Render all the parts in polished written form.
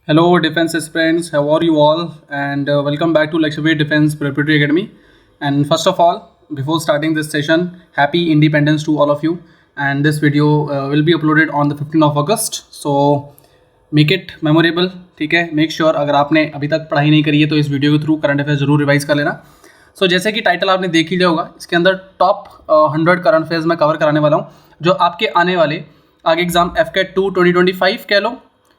Hello, defense aspirants. How are you all? And welcome back to Lakshmi Defense Preparatory Academy. And first of all, before starting this session, happy Independence to all of you. And this video will be uploaded on the 15th of August. So make it memorable. ठीक है, make sure अगर आपने अभी तक पढ़ाई नहीं करी है तो इस वीडियो के थ्रू करंट अफेयर्स जरूर रिवाइज कर लेना. सो जैसे कि टाइटल आपने देख ही लिया होगा, इसके अंदर टॉप 100 करंट अफेयर्स मैं कवर कराने वाला हूँ जो आपके आने वाले आगे एग्जाम FCAT 2 2025 कह लो,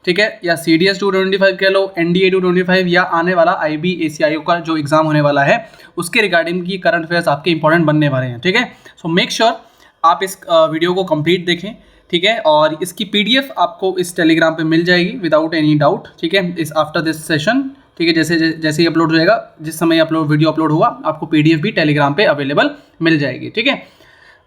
ठीक है, या CDS 225 कह लो, NDA 225 या आने वाला IB-ACIO का जो एग्जाम होने वाला है उसके रिगार्डिंग की करंट अफेयर्स आपके इंपॉर्टेंट बनने वाले हैं. ठीक है, सो मेक श्योर आप इस वीडियो को कंप्लीट देखें. ठीक है, और इसकी PDF आपको इस टेलीग्राम पे मिल जाएगी विदाउट एनी डाउट. ठीक है, इस आफ्टर दिस सेशन. ठीक है, जैसे ही अपलोड हो जाएगा, जिस समय वीडियो अपलोड हुआ, आपको PDF भी टेलीग्राम पे अवेलेबल मिल जाएगी. ठीक है,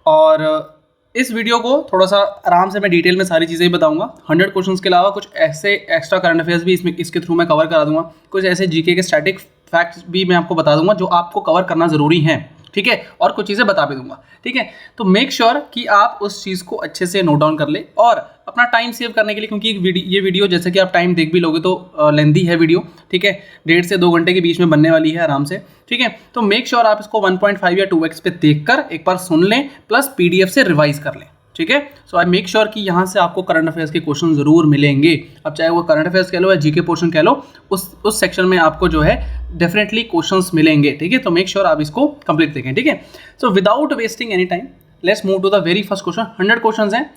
और इस वीडियो को थोड़ा सा आराम से मैं डिटेल में सारी चीज़ें ही बताऊंगा. 100 क्वेश्चंस के अलावा कुछ ऐसे एक्स्ट्रा करंट अफेयर्स भी इसके थ्रू मैं कवर करा दूंगा. कुछ ऐसे GK के स्टैटिक फैक्ट्स भी मैं आपको बता दूंगा जो आपको कवर करना ज़रूरी है. ठीक है, और कुछ चीज़ें बता भी दूंगा. ठीक है, तो मेक श्योर कि आप उस चीज़ को अच्छे से नोट डाउन कर ले, और अपना टाइम सेव करने के लिए, क्योंकि ये वीडियो जैसे कि आप टाइम देख भी लोगे तो लेंदी है वीडियो. ठीक है, 1.5 से 2 घंटे के बीच में बनने वाली है आराम से. ठीक है, तो मेक श्योर आप इसको 1.5 या 2x पे देखकर एक बार सुन लें, प्लस PDF से रिवाइज कर लें. ठीक है, सो आई मेक श्योर कि यहाँ से आपको करंट अफेयर्स के क्वेश्चन जरूर मिलेंगे. अब चाहे वो करंट अफेयर्स कह लो या GK पोर्शन कह लो, उस सेक्शन में आपको जो है डेफिनेटली क्वेश्चंस मिलेंगे. ठीक है, तो मेक श्योर आप इसको कंप्लीट देखें. ठीक है, so without wasting any time let's move to the very first question. 100 question हैं.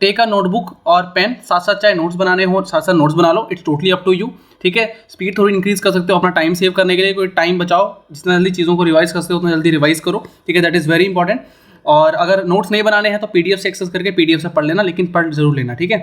टेक अ नोटबुक और पेन, साथ साथ चाहे नोट्स बनाने हो साथ साथ नोट्स बना लो. It's totally up to you. ठीक है, स्पीड थोड़ी इंक्रीज कर सकते हो अपना टाइम सेव करने के लिए. कोई टाइम बचाओ, जितना जल्दी चीज़ों को रिवाइज कर सकते हो उतना जल्दी रिवाइज करो. ठीक है, दैट इज़ वेरी इंपॉर्टेंट. और अगर नोट्स नहीं बनाने हैं तो PDF से एक्सेस करके PDF से पढ़ लेना, लेकिन पढ़ जरूर लेना. ठीक है,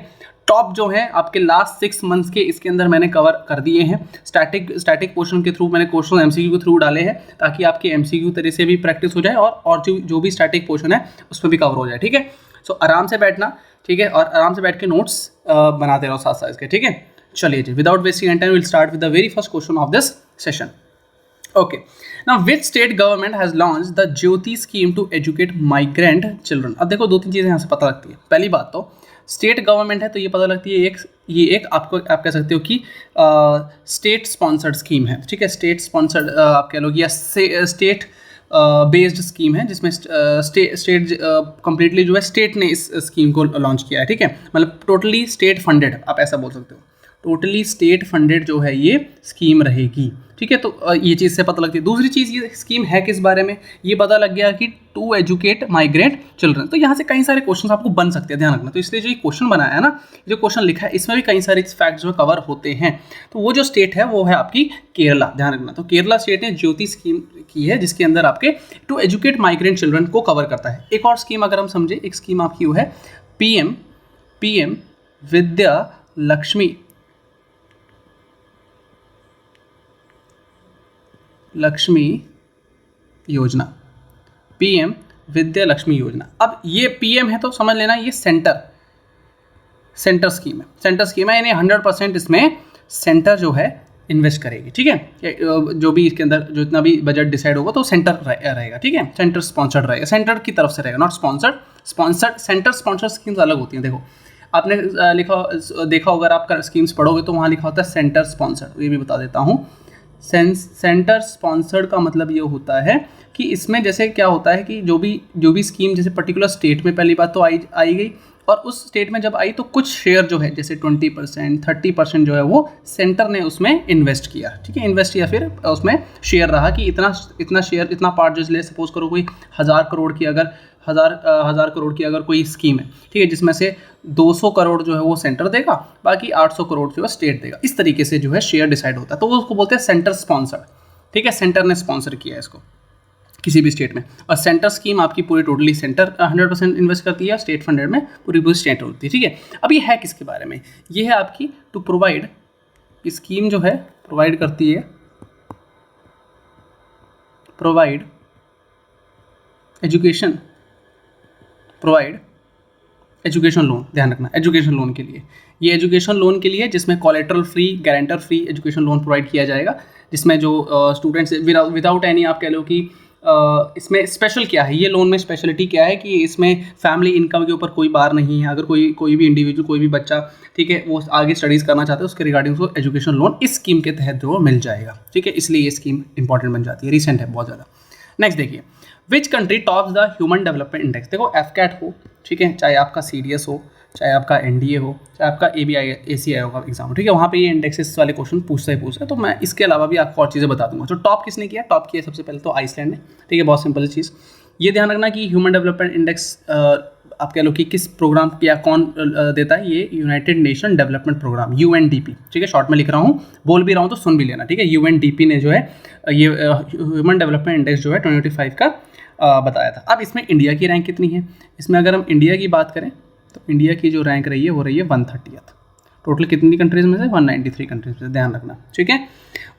टॉप जो है आपके लास्ट 6 मंथ्स के इसके अंदर मैंने कवर कर दिए हैं. स्टैटिक पोर्शन के थ्रू मैंने क्वेश्चन MCQ के थ्रू डाले हैं ताकि आपके MCQ तरह से भी प्रैक्टिस हो जाए और जो भी स्टैटिक पोर्शन है उसमें भी कवर हो जाए. ठीक है, सो आराम से बैठना. ठीक है, और आराम से बैठ के नोट्स बनाते रहो साथ साथ इसके. ठीक है, चलिए जी, without wasting any time will start with the very first question of this session. Okay. Now, which state government has launched the Jyoti scheme to educate migrant children? अब देखो 2-3 चीज़ें यहाँ से पता लगती है. पहली बात तो स्टेट गवर्नमेंट है तो ये पता लगती है ये एक आप कह सकते हो कि स्टेट स्पॉन्सर्ड स्कीम है. ठीक है, स्टेट स्पॉन्सर्ड आप कह लो या स्टेट बेस्ड स्कीम है, जिसमें स्टेट कंप्लीटली जो है स्टेट ने इस स्कीम को लॉन्च किया है. ठीक है, मतलब टोटली स्टेट फंडेड आप ऐसा बोल सकते हो. टोटली स्टेट फंडेड जो है ये स्कीम रहेगी. ठीक है, तो ये चीज़ से पता लगती है. दूसरी चीज़, ये स्कीम है किस बारे में, ये पता लग गया कि टू एजुकेट माइग्रेंट चिल्ड्रन. तो यहाँ से कई सारे क्वेश्चन आपको बन सकते हैं, ध्यान रखना. तो इसलिए जो ये क्वेश्चन बनाया है ना, जो क्वेश्चन लिखा है, इसमें भी कई सारे फैक्ट्स जो कवर होते हैं. तो वो जो स्टेट है वो है आपकी केरला, ध्यान रखना. तो केरला स्टेट ने ज्योति स्कीम की है जिसके अंदर आपके टू एजुकेट माइग्रेंट चिल्ड्रन को कवर करता है. एक और स्कीम अगर हम समझे, एक स्कीम आपकी वो है PM विद्या लक्ष्मी योजना. PM विद्या लक्ष्मी योजना. अब ये PM है तो समझ लेना ये सेंटर स्कीम है. सेंटर स्कीम है, यानी 100% इसमें सेंटर जो है इन्वेस्ट करेगी. ठीक है, जो भी इसके अंदर जो इतना भी बजट डिसाइड होगा तो सेंटर रहेगा. ठीक है, सेंटर स्पॉन्सर्ड रहेगा, सेंटर की तरफ से रहेगा, not sponsored. Centre sponsored schemes अलग होती हैं. देखो आपने देखा होगा, आप स्कीम्स पढ़ोगे तो वहाँ लिखा होता है सेंटर स्पॉन्सर्ड. ये भी बता देता हूँ. सेंटर स्पॉन्सर्ड का मतलब ये होता है कि इसमें जैसे क्या होता है कि जो भी स्कीम जैसे पर्टिकुलर स्टेट में पहली बात तो आई गई, और उस स्टेट में जब आई तो कुछ शेयर जो है जैसे 20% 30% जो है वो सेंटर ने उसमें इन्वेस्ट किया. ठीक है, इन्वेस्ट या फिर उसमें शेयर रहा कि इतना शेयर, इतना पार्ट जो ले सपोज करो कोई 1000 करोड़ की अगर हजार करोड़ की अगर कोई स्कीम है, ठीक है, जिसमें से 200 करोड़ जो है वो सेंटर देगा, बाकी 800 करोड़ जो है स्टेट देगा. इस तरीके से जो है शेयर डिसाइड होता है, तो वो उसको बोलते हैं सेंटर स्पॉन्सर्ड. ठीक है, सेंटर ने स्पॉन्सर किया है इसको किसी भी स्टेट में. और सेंटर स्कीम आपकी पूरी टोटली सेंटर 100% इन्वेस्ट करती है, स्टेट फंडेड में पूरी स्टेट होती है. ठीक है, अब ये है किसके बारे में, ये है आपकी टू प्रोवाइड. स्कीम जो है प्रोवाइड करती है, प्रोवाइड एजुकेशन लोन. ध्यान रखना, एजुकेशन लोन के लिए, ये एजुकेशन लोन के लिए जिसमें collateral free, guarantor free education loan provide किया जाएगा, जिसमें जो स्टूडेंट्स विदाउट एनी आप कह लो कि इसमें स्पेशल क्या है, ये लोन में स्पेशलिटी क्या है कि इसमें फैमिली इनकम के ऊपर कोई बार नहीं है। अगर कोई भी इंडिविजुअल, कोई भी बच्चा, ठीक है, वो आगे स्टडीज़ करना चाहते हैं, उसके रिगार्डिंग उसको एजुकेशन लोन इस स्कीम के तहत जो मिल जाएगा, ठीक है। इसलिए ये स्कीम इंपॉर्टेंट बन जाती है, रिसेंट है बहुत ज़्यादा। नेक्स्ट देखिए, which country tops the human development index. देखो एफकैट हो, ठीक है, चाहे आपका CDS हो, चाहे आपका NDA हो, चाहे आपका ACI होगा एग्जाम, ठीक है, वहाँ पे ये इंडेक्सेस वाले क्वेश्चन पूछता ही पूछता है। तो मैं इसके अलावा भी आपको और चीज़ें बता दूंगा। तो टॉप किसने किया, टॉप किया सबसे पहले तो आइसलैंड ने, ठीक है। बहुत सिंपल चीज़ ये ध्यान रखना कि ह्यूमन डेवलपमेंट इंडेक्स आप कह लो कि किस प्रोग्राम या कौन देता है, ये United Nation Development Programme UNDP, ठीक है, शॉर्ट में लिख रहा हूँ, बोल भी रहा हूँ तो सुन भी लेना, ठीक है। UNDP ने जो है ये ह्यूमन डेवलपमेंट इंडेक्स जो है 2025 का बताया था। अब इसमें इंडिया की रैंक कितनी है, इसमें अगर हम इंडिया की बात करें तो इंडिया की जो रैंक रही है वो रही है 130th। टोटल कितनी कंट्रीज़ में से, 193 कंट्रीज़ में से, ध्यान रखना, ठीक है।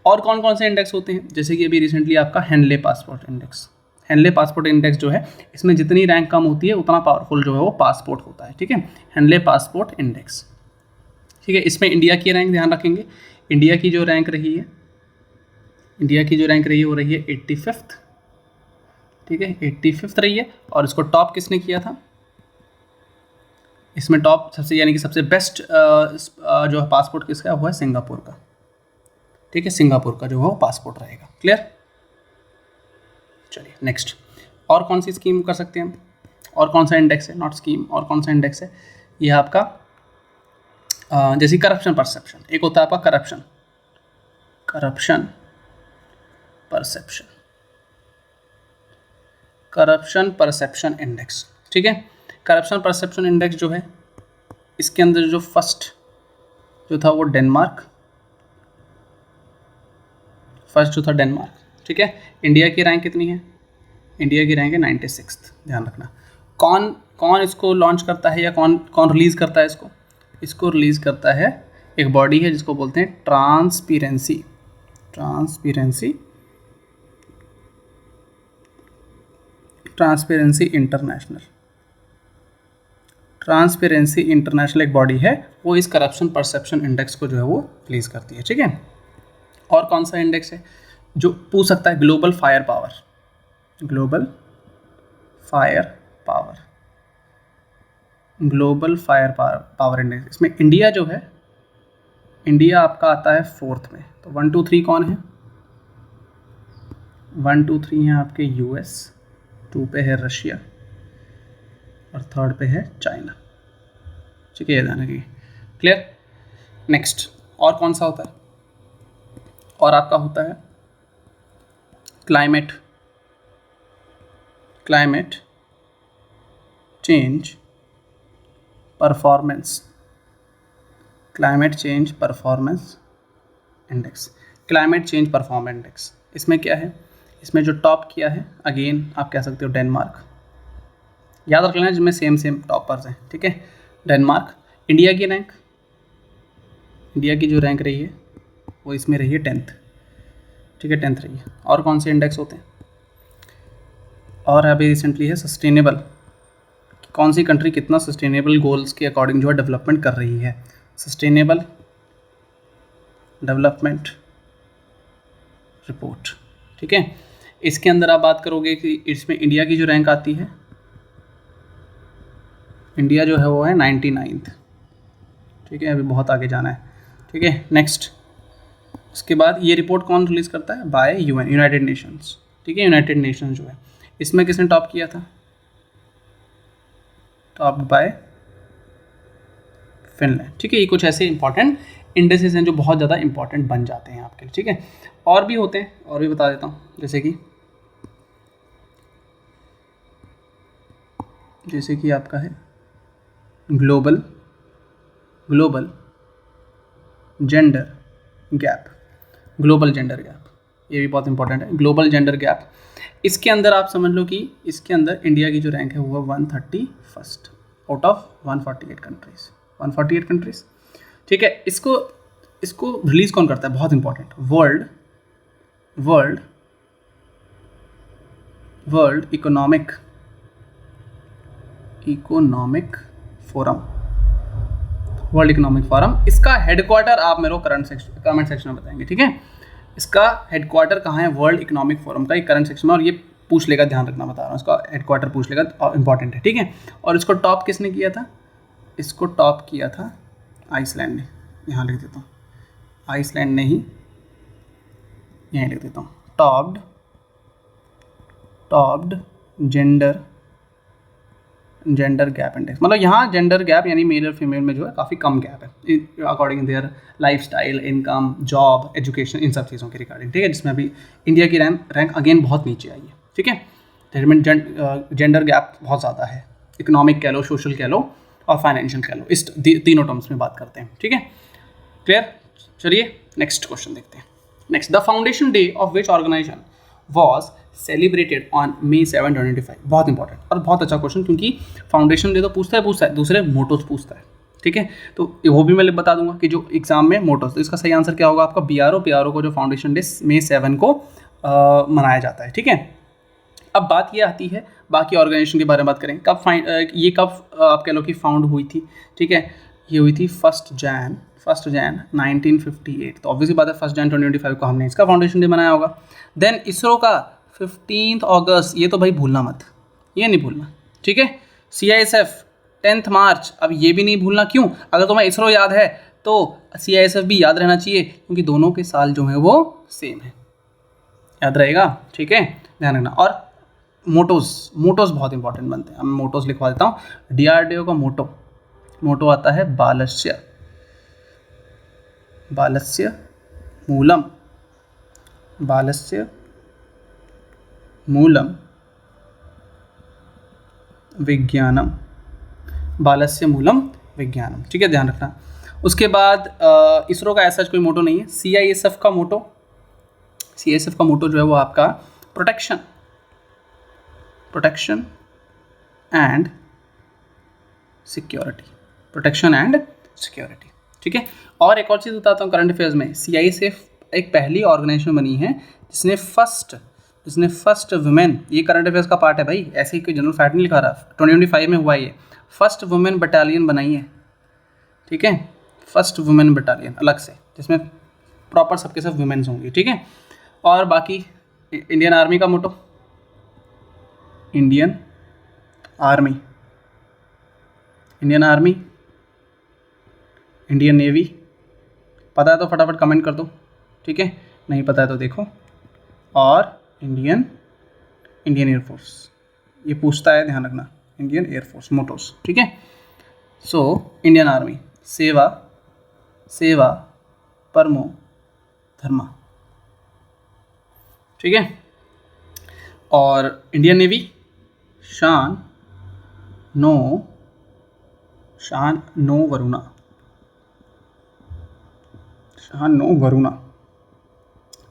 और कौन कौन से इंडेक्स होते हैं, जैसे कि अभी रिसेंटली आपका Henley passport index, Henley passport index जो है, इसमें जितनी रैंक कम होती है उतना पावरफुल जो है वो पासपोर्ट होता है, ठीक है। हेनले पासपोर्ट इंडेक्स, ठीक है। इसमें इंडिया की रैंक ध्यान रखेंगे, इंडिया की जो रैंक रही है, इंडिया की जो रैंक रही है वो रही है 85th, ठीक है, 85th रही है। और इसको टॉप किसने किया था, इसमें टॉप सबसे यानी कि सबसे बेस्ट जो है पासपोर्ट किसका है, वो है सिंगापुर का, ठीक है, सिंगापुर का जो है वो पासपोर्ट रहेगा। क्लियर, चलिए नेक्स्ट। और कौन सी स्कीम कर सकते हैं हम, और कौन सा इंडेक्स है, नॉट स्कीम, और कौन सा इंडेक्स है, ये आपका जैसे करप्शन परसेप्शन, एक होता है आपका corruption perception, corruption perception index, ठीक है। करप्शन परसेप्शन इंडेक्स जो है, इसके अंदर जो फर्स्ट जो था वो डेनमार्क, फर्स्ट जो था डेनमार्क, ठीक है। इंडिया की रैंक कितनी है, इंडिया की रैंक है 96th, ध्यान रखना। कौन इसको लॉन्च करता है या कौन रिलीज़ करता है इसको रिलीज़ करता है एक बॉडी है जिसको बोलते हैं ट्रांसपेरेंसी इंटरनेशनल एक बॉडी है, वो इस करप्शन परसेप्शन इंडेक्स को जो है वो रिलीज़ करती है, ठीक है। और कौन सा इंडेक्स है जो पूछ सकता है, ग्लोबल फायर पावर इंडेक्स। इसमें इंडिया जो है, इंडिया आपका आता है 4th में। तो 1 2 3 कौन है, 1 2 3 हैं आपके US, 2 पे है रशिया और 3rd पे है चाइना, ठीक है, ये ध्यान रखिए। Clear, next. और कौन सा होता है, और आपका होता है क्लाइमेट चेंज परफॉर्मेंस इंडेक्स। इसमें क्या है, इसमें जो टॉप किया है, अगेन आप कह सकते हो डेनमार्क, याद रख लेना जिसमें सेम टॉपर्स हैं, ठीक है, डेनमार्क। इंडिया की जो रैंक रही है वो इसमें रही है 10th, ठीक है, 10th रही है। और कौन से इंडेक्स होते हैं, और अभी रिसेंटली है सस्टेनेबल, कौन सी कंट्री कितना सस्टेनेबल गोल्स के अकॉर्डिंग जो है डेवलपमेंट कर रही है, सस्टेनेबल डेवलपमेंट रिपोर्ट, ठीक है। इसके अंदर आप बात करोगे कि इसमें इंडिया की जो रैंक आती है, इंडिया जो है वो है 99th, ठीक है, अभी बहुत आगे जाना है, ठीक है। नेक्स्ट, उसके बाद ये रिपोर्ट कौन रिलीज़ करता है, बाय यूनाइटेड नेशंस, ठीक है, यूनाइटेड नेशंस जो है, इसमें किसने टॉप किया था, टॉप बाय फिनलैंड, ठीक है। ये कुछ ऐसे इंपॉर्टेंट इंडेक्सेस हैं जो बहुत ज़्यादा इंपॉर्टेंट बन जाते हैं आपके लिए, ठीक है। और भी होते हैं, और भी बता देता हूँ, जैसे कि आपका है ग्लोबल जेंडर गैप, ये भी बहुत इंपॉर्टेंट है, ग्लोबल जेंडर गैप। इसके अंदर आप समझ लो कि इसके अंदर इंडिया की जो रैंक है वो है 131st आउट ऑफ 148 कंट्रीज, ठीक है। इसको रिलीज़ कौन करता है, बहुत इंपॉर्टेंट, वर्ल्ड इकोनॉमिक फोरम। इसका हेडक्वार्टर आप मेरे को कमेंट सेक्शन में बताएंगे, ठीक है। इसका हेडक्वार्टर कहाँ है, वर्ल्ड इकोनॉमिक फोरम का, ये करंट सेक्शन में, और ये पूछ लेगा, ध्यान रखना बता रहा हूँ, इसका हेडक्वार्टर पूछ लेगा, इंपॉर्टेंट है, ठीक है। और इसको टॉप किसने किया था? इसको टॉप किया था आइसलैंड ने, यहाँ लिख देता हूँ, आइसलैंड ने ही, यहीं लिख देता हूँ, टॉप्ड जेंडर गैप इंडेक्स, मतलब यहाँ जेंडर गैप यानी मेल और फीमेल में जो है काफ़ी कम गैप है according their lifestyle, income, job, education, इन सब चीज़ों के रिगार्डिंग, ठीक है। जिसमें अभी इंडिया की रैंक अगेन बहुत नीचे आई है, ठीक है। जेंडर गैप बहुत ज़्यादा है, इकोनॉमिक कह लो, सोशल कह लो और फाइनेंशियल कह लो, इस तीनों टर्म्स में बात करते हैं, ठीक है। क्लियर? चलिए नेक्स्ट क्वेश्चन देखते हैं। Next, the foundation day of which organisation was celebrated on May 7, 2025। बहुत इंपॉर्टेंट और बहुत अच्छा क्वेश्चन, क्योंकि फाउंडेशन डे तो पूछता है, दूसरे मोटोस पूछता है, ठीक है। तो वो भी मैं बता दूंगा कि जो एग्जाम में मोटोस, तो इसका सही आंसर क्या होगा आपका BRO को जो फाउंडेशन डे May 7 को मनाया जाता है, ठीक है। अब बात ये आती है बाकी ऑर्गेनाइजेशन के बारे में बात करें, ये कब आप कह लो कि फाउंड हुई थी, ठीक है। ये हुई थी 1 जैन 1958, तो ऑब्वियसली बात है 1 जैन 2025 को हमने इसका फाउंडेशन डे मनाया होगा। देन इसरो का 15 अगस्त, ये तो भाई भूलना मत, ये नहीं भूलना, ठीक है। CISF 10 मार्च, अब ये भी नहीं भूलना, क्यों? अगर तुम्हें इसरो याद है तो CISF भी याद रहना चाहिए, क्योंकि दोनों के साल जो है वो सेम है, याद रहेगा, ठीक है, ध्यान रखना। और मोटोस बहुत इंपॉर्टेंट बनते हैं, मैं मोटोस लिखवा देता हूँ। DRDO का मोटो आता है बालस्य मूलम विज्ञानम, ठीक है, ध्यान रखना। उसके बाद इसरो का ऐसा कोई मोटो नहीं है। CISF का मोटो जो है वो आपका प्रोटेक्शन एंड सिक्योरिटी, ठीक है। और एक और चीज़ बताता हूँ करंट अफेयर्स में, CISF एक पहली ऑर्गेनाइजेशन बनी है जिसने फर्स्ट वुमेन, ये करंट अफेयर्स का पार्ट है भाई, ऐसे ही कोई जनरल फैक्ट नहीं लिखा रहा, 2025 में हुआ ये, फर्स्ट वुमेन बटालियन बनाई है, ठीक है, फर्स्ट वुमेन बटालियन अलग से, जिसमें प्रॉपर सबके सब वुमेन्स होंगी, ठीक है। और बाकी इंडियन आर्मी का मोटो, इंडियन आर्मी, इंडियन नेवी, पता है तो फटाफट कमेंट कर दो, ठीक है, नहीं पता है तो देखो। और इंडियन एयरफोर्स, ये पूछता है, ध्यान रखना, इंडियन एयरफोर्स मोटोस, ठीक है। सो इंडियन आर्मी सेवा परमो धर्मा, ठीक है। और इंडियन नेवी शान नो वरुणा,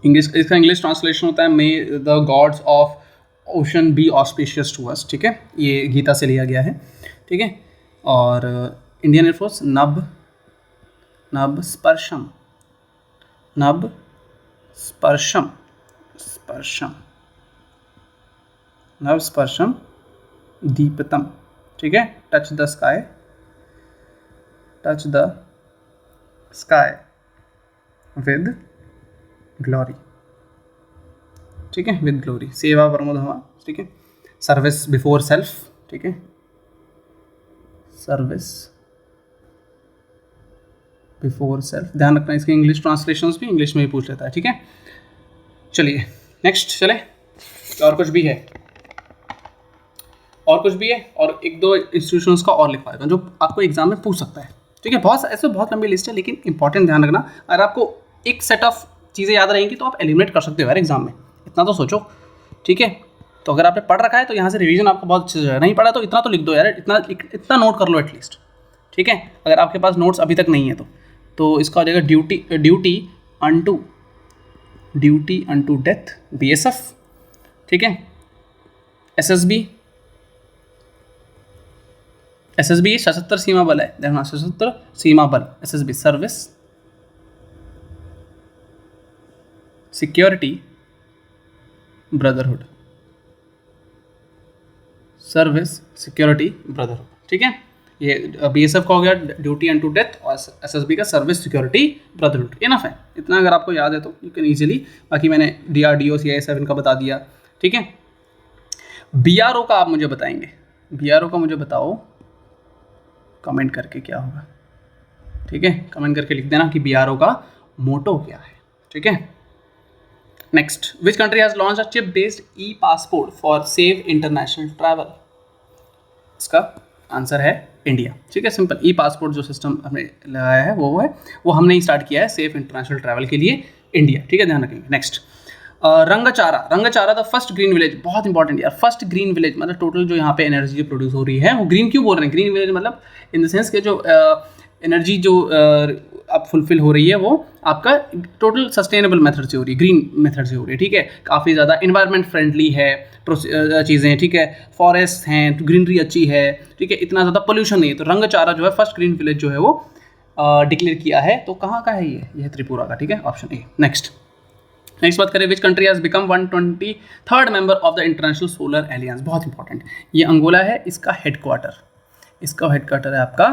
इसका इंग्लिश ट्रांसलेशन होता है may the gods of ocean be auspicious to us, ठीक है, ये गीता से लिया गया है, ठीक है। और इंडियन एयरफोर्स नभ स्पर्शम दीपतम, ठीक है, touch the sky with glory, ठीक है, विद ग्लोरी, सेवा परमो धर्मा, ठीक है, सर्विस बिफोर सेल्फ, ठीक है, सर्विस बिफोर सेल्फ, ध्यान रखना। इसके इंग्लिश ट्रांसलेशंस भी इंग्लिश में ही पूछ लेता है, ठीक है। चलिए नेक्स्ट चले, और कुछ भी है, और एक दो इंस्टीट्यूशंस का और लिखवा देता हूँ जो आपको एग्जाम में पूछ सकता है, ठीक है। बहुत लंबी लिस्ट है, लेकिन इंपॉर्टेंट ध्यान रखना, अगर आपको एक सेट ऑफ चीज़ें याद रहेंगी तो आप एलिमिनेट कर सकते हो यार एग्जाम में, इतना तो सोचो, ठीक है। तो अगर आपने पढ़ रखा है तो यहाँ से रिवीजन आपको बहुत अच्छे से जाएगा, नहीं पढ़ा तो इतना तो लिख दो यार, इतना नोट कर लो एटलीस्ट, ठीक है। अगर आपके पास नोट्स अभी तक नहीं है तो इसका हो जाएगा ड्यूटी अनटू डेथ BSF, ठीक है। SSB सशस्त्र सीमा बल है, देखना, सशस्त्र सीमा बल SSB, सर्विस सिक्योरिटी ब्रदरहुड, ठीक है। ये BSF का हो गया ड्यूटी अनटू डेथ, और SSB का सर्विस सिक्योरिटी ब्रदरहुड, इनफ है, इतना अगर आपको याद है तो यू कैन ईजिली, बाकी मैंने DRDO CISF इनका बता दिया, ठीक है। बीआरओ का आप मुझे बताएंगे, बीआरओ का मुझे बताओ कमेंट करके क्या होगा, ठीक है, कमेंट करके लिख देना कि बीआरओ का मोटो क्या है, ठीक है। Next, which country has launch a chip based E passport for safe international travel? इसका आंसर है इंडिया, ठीक है, सिंपल। ई पासपोर्ट जो सिस्टम हमने लगाया है वो हमने ही स्टार्ट किया है सेफ इंटरनेशनल ट्रैवल के लिए, इंडिया, ठीक है, ध्यान रखेंगे। Next, Rangchara the first green village, बहुत इंपॉर्टेंट यार, फर्स्ट ग्रीन विलेज मतलब टोटल जो यहाँ पे एनर्जी जो प्रोड्यूस हो रही है वो ग्रीन क्यों बोल रहे हैं, ग्रीन विलेज मतलब इन द सेंस के जो एनर्जी जो अब फुलफिल हो रही है वो आपका टोटल सस्टेनेबल मेथड से हो रही है, ग्रीन मेथड से हो रही है, ठीक है, काफ़ी ज़्यादा इन्वायरमेंट फ्रेंडली है चीज़ें, ठीक है, फॉरेस्ट हैं, ग्रीनरी अच्छी है, ठीक है, इतना ज़्यादा पोल्यूशन नहीं है। तो रंगचारा जो है फर्स्ट ग्रीन विलेज जो है वो डिक्लेयर किया है, तो कहाँ का है ये त्रिपुरा का, ठीक है, ऑप्शन ए। नेक्स्ट बात करें, which country has become 123rd member of the international solar aliens, बहुत इंपॉर्टेंट, ये अंगोला है, इसका हेडक्वार्टर है आपका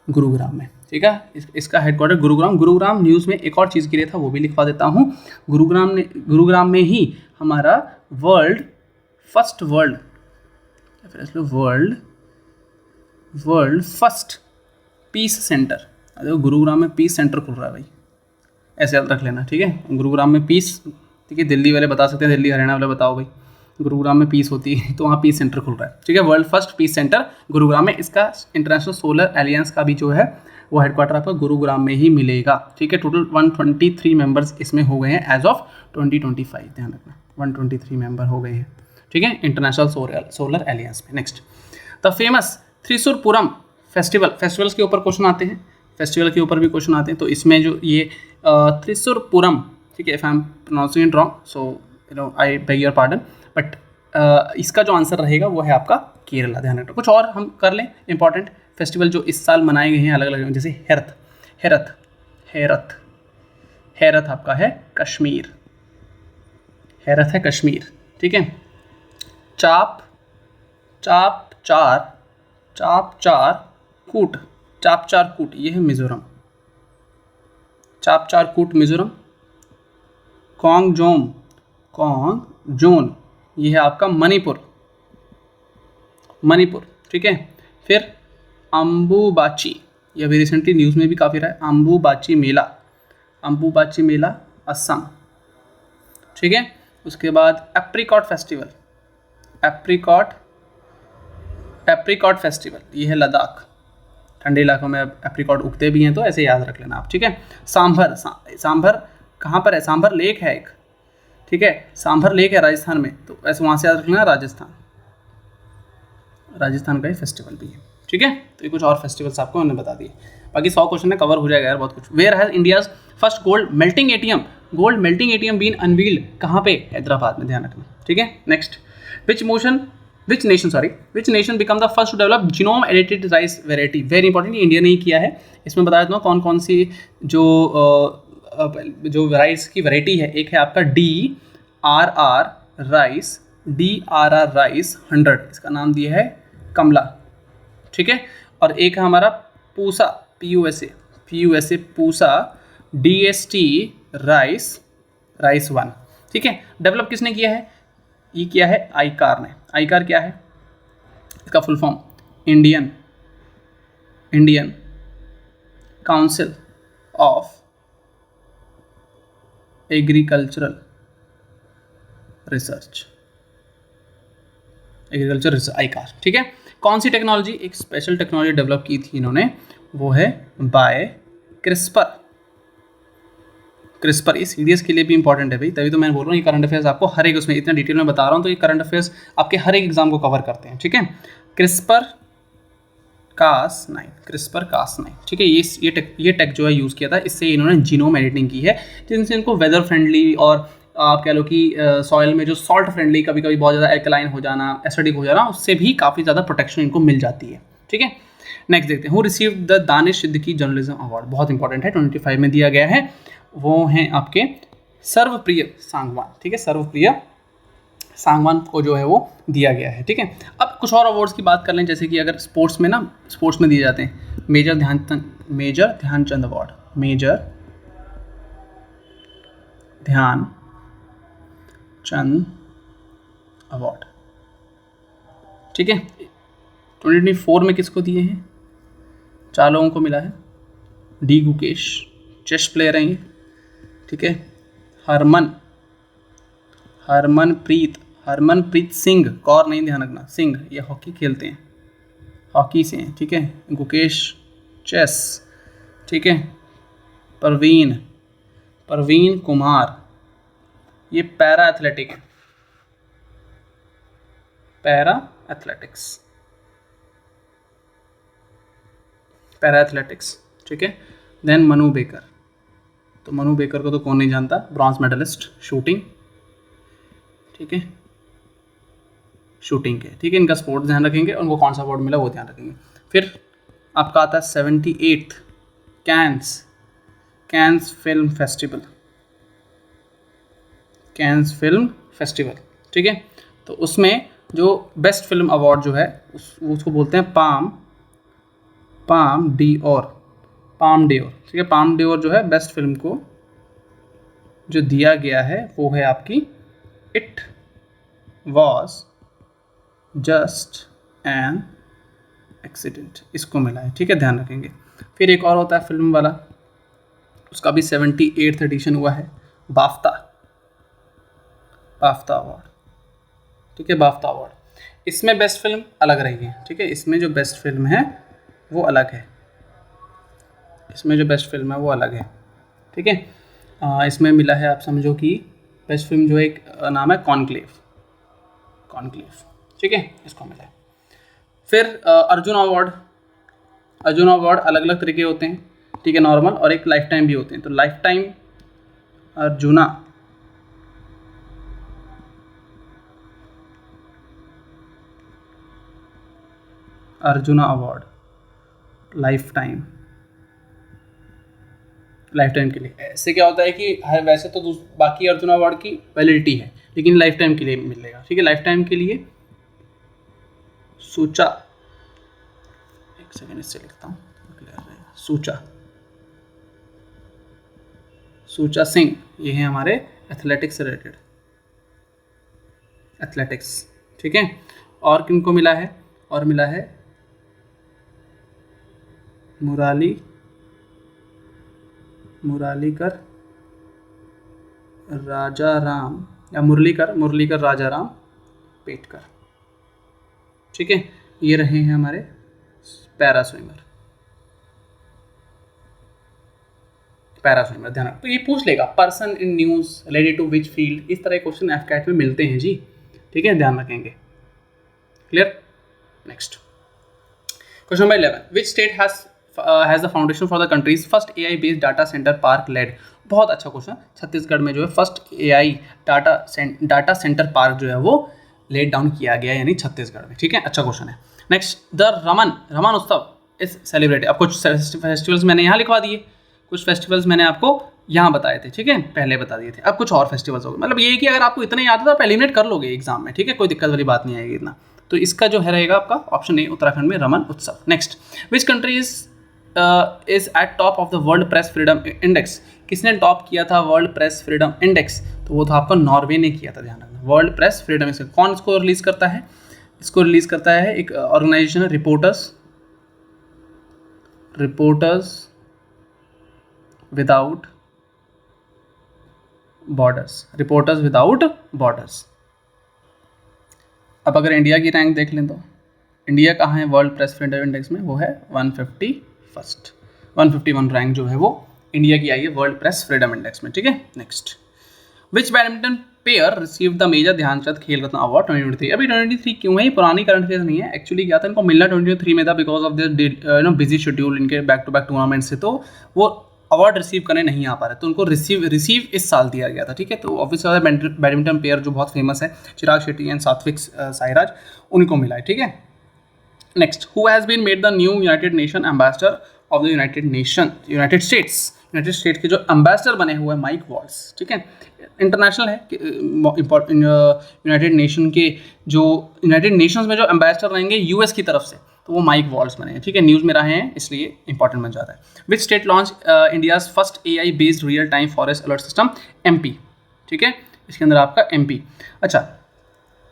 गुरुग्राम में, ठीक है, इसका हेडक्वार्टर गुरुग्राम न्यूज़ में एक और चीज़ गिरे था वो भी लिखवा देता हूँ। गुरुग्राम में ही हमारा वर्ल्ड फर्स्ट पीस सेंटर, अरे गुरुग्राम में पीस सेंटर खुल रहा है भाई, ऐसे याद रख लेना, ठीक है, गुरुग्राम में पीस, ठीक है, दिल्ली वाले बता सकते हैं, दिल्ली हरियाणा वाले बताओ भाई, गुरुग्राम में पीस होती है तो वहाँ पीस सेंटर खुल रहा है, ठीक है, world first peace centre Gurugram में, इसका इंटरनेशनल सोलर एलियंस का भी जो है वो हेडक्वार्टर आपका गुरुग्राम में ही मिलेगा, ठीक है। टोटल 123 मेंबर्स इसमें हो गए हैं एज ऑफ 2025, ध्यान रखना 123 मेंबर हो गए हैं, ठीक है, इंटरनेशनल सोलर एलियंस में। नेक्स्ट, द फेमस थ्रिसुरपुरम फेस्टिवल्स के ऊपर क्वेश्चन आते हैं, फेस्टिवल के ऊपर भी क्वेश्चन आते हैं, तो इसमें जो ये थ्रिसुरपुरम, ठीक है, if I am pronouncing it wrong so I beg your pardon, but इसका जो आंसर रहेगा वो है आपका केरला, ध्यान रखना। कुछ और हम कर लें इंपॉर्टेंट फेस्टिवल जो इस साल मनाए गए हैं अलग अलग, जैसे हेरथ आपका है कश्मीर, ठीक है। चाप चार कूट ये है मिजोरम, मिजोरम। कॉन्गजोन ये है आपका मणिपुर, ठीक है। फिर अम्बुबाची, ये अभी रिसेंटली न्यूज़ में भी काफ़ी रहा है, अम्बुबाची मेला असम, ठीक है। उसके बाद एप्रिकॉट फेस्टिवल ये है लद्दाख, ठंडे इलाकों में एप्रिकॉट उगते भी हैं तो ऐसे याद रख लेना आप, ठीक है। सांभर कहाँ पर है, सांभर लेक है एक, ठीक है, सांभर लेक है राजस्थान में, तो ऐसे वहाँ से याद रख लेना, राजस्थान का ही फेस्टिवल भी है, ठीक है। तो ये कुछ और फेस्टिवल्स आपको मैंने बता दिए, बाकी 100 क्वेश्चन में कवर हो जाएगा यार बहुत कुछ। Where has India's first gold melting ATM been unveiled, कहाँ पे, हैदराबाद में, ध्यान रखना, ठीक है। Next, which nation become the first to develop genome edited rice variety, very important, India ने ही किया है। इसमें बता देता हूँ कौन कौन सी जो राइस की वैरायटी है, एक है आपका DRR राइस 100, इसका नाम दिया है कमला, ठीक है। और एक है हमारा Pusa PUSA Pusa DST rice 1, ठीक है। डेवलप किसने किया है, ये किया है आईकार ने। आईकार क्या है, इसका full form Indian council of agricultural research, आईकार, ठीक है। कौन सी टेक्नोलॉजी, एक स्पेशल टेक्नोलॉजी डेवलप की थी इन्होंने, वो है बाय क्रिस्पर, ये सीडीएस के लिए भी इंपॉर्टेंट है भाई, तभी तो मैं बोल रहा हूँ ये करंट अफेयर्स आपको हर एक, उसमें इतना डिटेल में बता रहा हूँ तो ये करंट अफेयर्स आपके हर एक एग्जाम को कवर करते हैं, ठीक है। क्रिस्पर कास 9, ठीक है, ये टेक जो है यूज़ किया था, इससे इन्होंने जीनोम एडिटिंग की है, जिनसे इनको वेदर फ्रेंडली और आप कह लो कि सॉइल में जो सॉल्ट फ्रेंडली, कभी कभी बहुत ज़्यादा एल्कलाइन हो जाना, एसिडिक हो जाना, उससे भी काफ़ी ज़्यादा प्रोटेक्शन इनको मिल जाती है, ठीक है। नेक्स्ट देखते हैं, who receive the Danish Siddiqui journalism award, बहुत इंपॉर्टेंट है, 25 में दिया गया है, वो हैं आपके सर्वप्रिय सांगवान, ठीक है, सर्वप्रिय सांगवान को जो है वो दिया गया है, ठीक है। अब कुछ और अवार्ड्स की बात कर लें, जैसे कि अगर स्पोर्ट्स में दिए जाते हैं, मेजर ध्यानचंद अवार्ड, चंद अवार्ड, ठीक है। 2024 में किसको दिए हैं? 4 लोगों को मिला है। डी गुकेश, चेस प्लेयर हैं ये, ठीक है। हरमनप्रीत सिंह, कौर नहीं, ध्यान रखना, सिंह, ये हॉकी खेलते हैं, हॉकी से हैं, ठीक है। गुकेश चेस, ठीक है। परवीन कुमार, ये पैरा एथलेटिक है, पैरा एथलेटिक्स, ठीक है। देन मनु बेकर, तो मनु बेकर को तो कौन नहीं जानता, ब्रॉन्ज मेडलिस्ट शूटिंग, ठीक है, शूटिंग के, ठीक है। इनका स्पोर्ट ध्यान रखेंगे, उनको कौन सा अवार्ड मिला वो ध्यान रखेंगे। फिर आपका आता है 78th कैंस फिल्म फेस्टिवल, ठीक है। तो उसमें जो बेस्ट फिल्म अवार्ड जो है उसको बोलते हैं पाम डियोर, ठीक है। पाम डियोर जो है बेस्ट फिल्म को जो दिया गया है वो है आपकी it was just an accident, इसको मिला है, ठीक है, ध्यान रखेंगे। फिर एक और होता है फिल्म वाला, उसका भी 78th एडिशन हुआ है, बाफ्ता अवार्ड, ठीक है, बाफ्ता अवार्ड। इसमें बेस्ट फिल्म अलग रही है, ठीक है, इसमें जो बेस्ट फिल्म है वो अलग है, ठीक है। इसमें मिला है, आप समझो कि बेस्ट फिल्म जो एक नाम है कॉन्क्लेव, ठीक है, इसको मिला है। फिर अर्जुन अवार्ड अलग अलग तरीके होते हैं, ठीक है, नॉर्मल और एक लाइफ टाइम भी होते हैं। तो life time arjuna award life time के लिए, ऐसे क्या होता है कि वैसे तो बाकी अर्जुन अवार्ड की वैलिडिटी है, लेकिन लाइफ टाइम के लिए मिलेगा, ठीक है। लाइफ टाइम के लिए सूचा, एक सेकेंड इससे लिखता हूँ, सूचा सिंह, ये है हमारे एथलेटिक्स से रिलेटेड, ठीक है। और किनको मिला है? और मिला है मुरलीकर राजा राम पेटकर, ठीक है। ये रहे हैं हमारे पैरा स्विमर, ध्यान रखो। तो ये पूछ लेगा person in news related to which field, इस तरह के क्वेश्चन एफकैट में मिलते हैं जी, ठीक है, ध्यान रखेंगे। Clear? Next question number 11, which state has the foundation for the country's first AI based data centre park laid. बहुत अच्छा क्वेश्चन। छत्तीसगढ़ में जो है first AI data centre park जो है वो लेड डाउन किया गया, यानी छत्तीसगढ़ में, ठीक है, अच्छा क्वेश्चन है। नेक्स्ट, द रमन उत्सव इज सेलिब्रेटेड। अब कुछ फेस्टिवल्स मैंने यहाँ लिखवा दिए, कुछ फेस्टिवल्स मैंने आपको यहाँ बताए थे, ठीक है, पहले बता दिए थे। अब कुछ और फेस्टिवल्स हो गए, मतलब ये है कि अगर आपको इतना याद है तो आप एलिमिनेट कर लोगे एग्जाम में, ठीक है, कोई दिक्कत वाली बात नहीं आएगी इतना। तो इसका जो है रहेगा आपका ऑप्शन ए, उत्तराखंड में रमन उत्सव। Next, which country is eight top of the world press freedom index. किसने टॉप किया था वर्ल्ड प्रेस फ्रीडम इंडेक्स? तो वो था आपका नॉर्वे ने किया था, ध्यान रखना। वर्ल्ड प्रेस फ्रीडम इंडेक्स कौन इसको रिलीज करता है? इसको रिलीज करता है एक ऑर्गेनाइजेशन है, रिपोर्टर्स विदाउट बॉर्डर्स। अब अगर इंडिया की रैंक देख लें तो इंडिया कहाँ है वर्ल्ड प्रेस फ्रीडम इंडेक्स में? वो है 151 रैंक जो है वो इंडिया की आई है वर्ल्ड प्रेस फ्रीडम इंडेक्स में, ठीक है। Next, which badminton pair receive the major Dhyan Chand Khel Ratna award 2023। अभी 2023 क्यों है? ये पुरानी करंट अफेयर नहीं है, एक्चुअली क्या था, इनको मिलना 2023 में था because of the busy schedule, इनके बैक टू बैक टूर्नामेंट से, तो वो अवार्ड रिसीव करने नहीं आ पा रहे, तो उनको रिसीव इस साल दिया गया था, ठीक है। तो ऑब्वियसली बैडमिंटन प्लेयर जो बहुत फेमस है, चिराग शेट्टी एंड सात्विक साईराज, उनको मिला है, ठीक है। Next, who has been made the new United Nation ambassador of the United States के जो एम्बेसडर बने हुए हैं माइक वॉल्स, ठीक है, इंटरनेशनल है, यूनाइटेड नेशंस में जो एम्बेसडर रहेंगे यूएस की तरफ से, तो वो माइक वॉल्स बने हैं, ठीक है, न्यूज़ में रहे हैं इसलिए इंपॉर्टेंट बन जाता है। Which state launch India's first AI based real time forest alert system? MP, ठीक है, इसके अंदर आपका MP। अच्छा,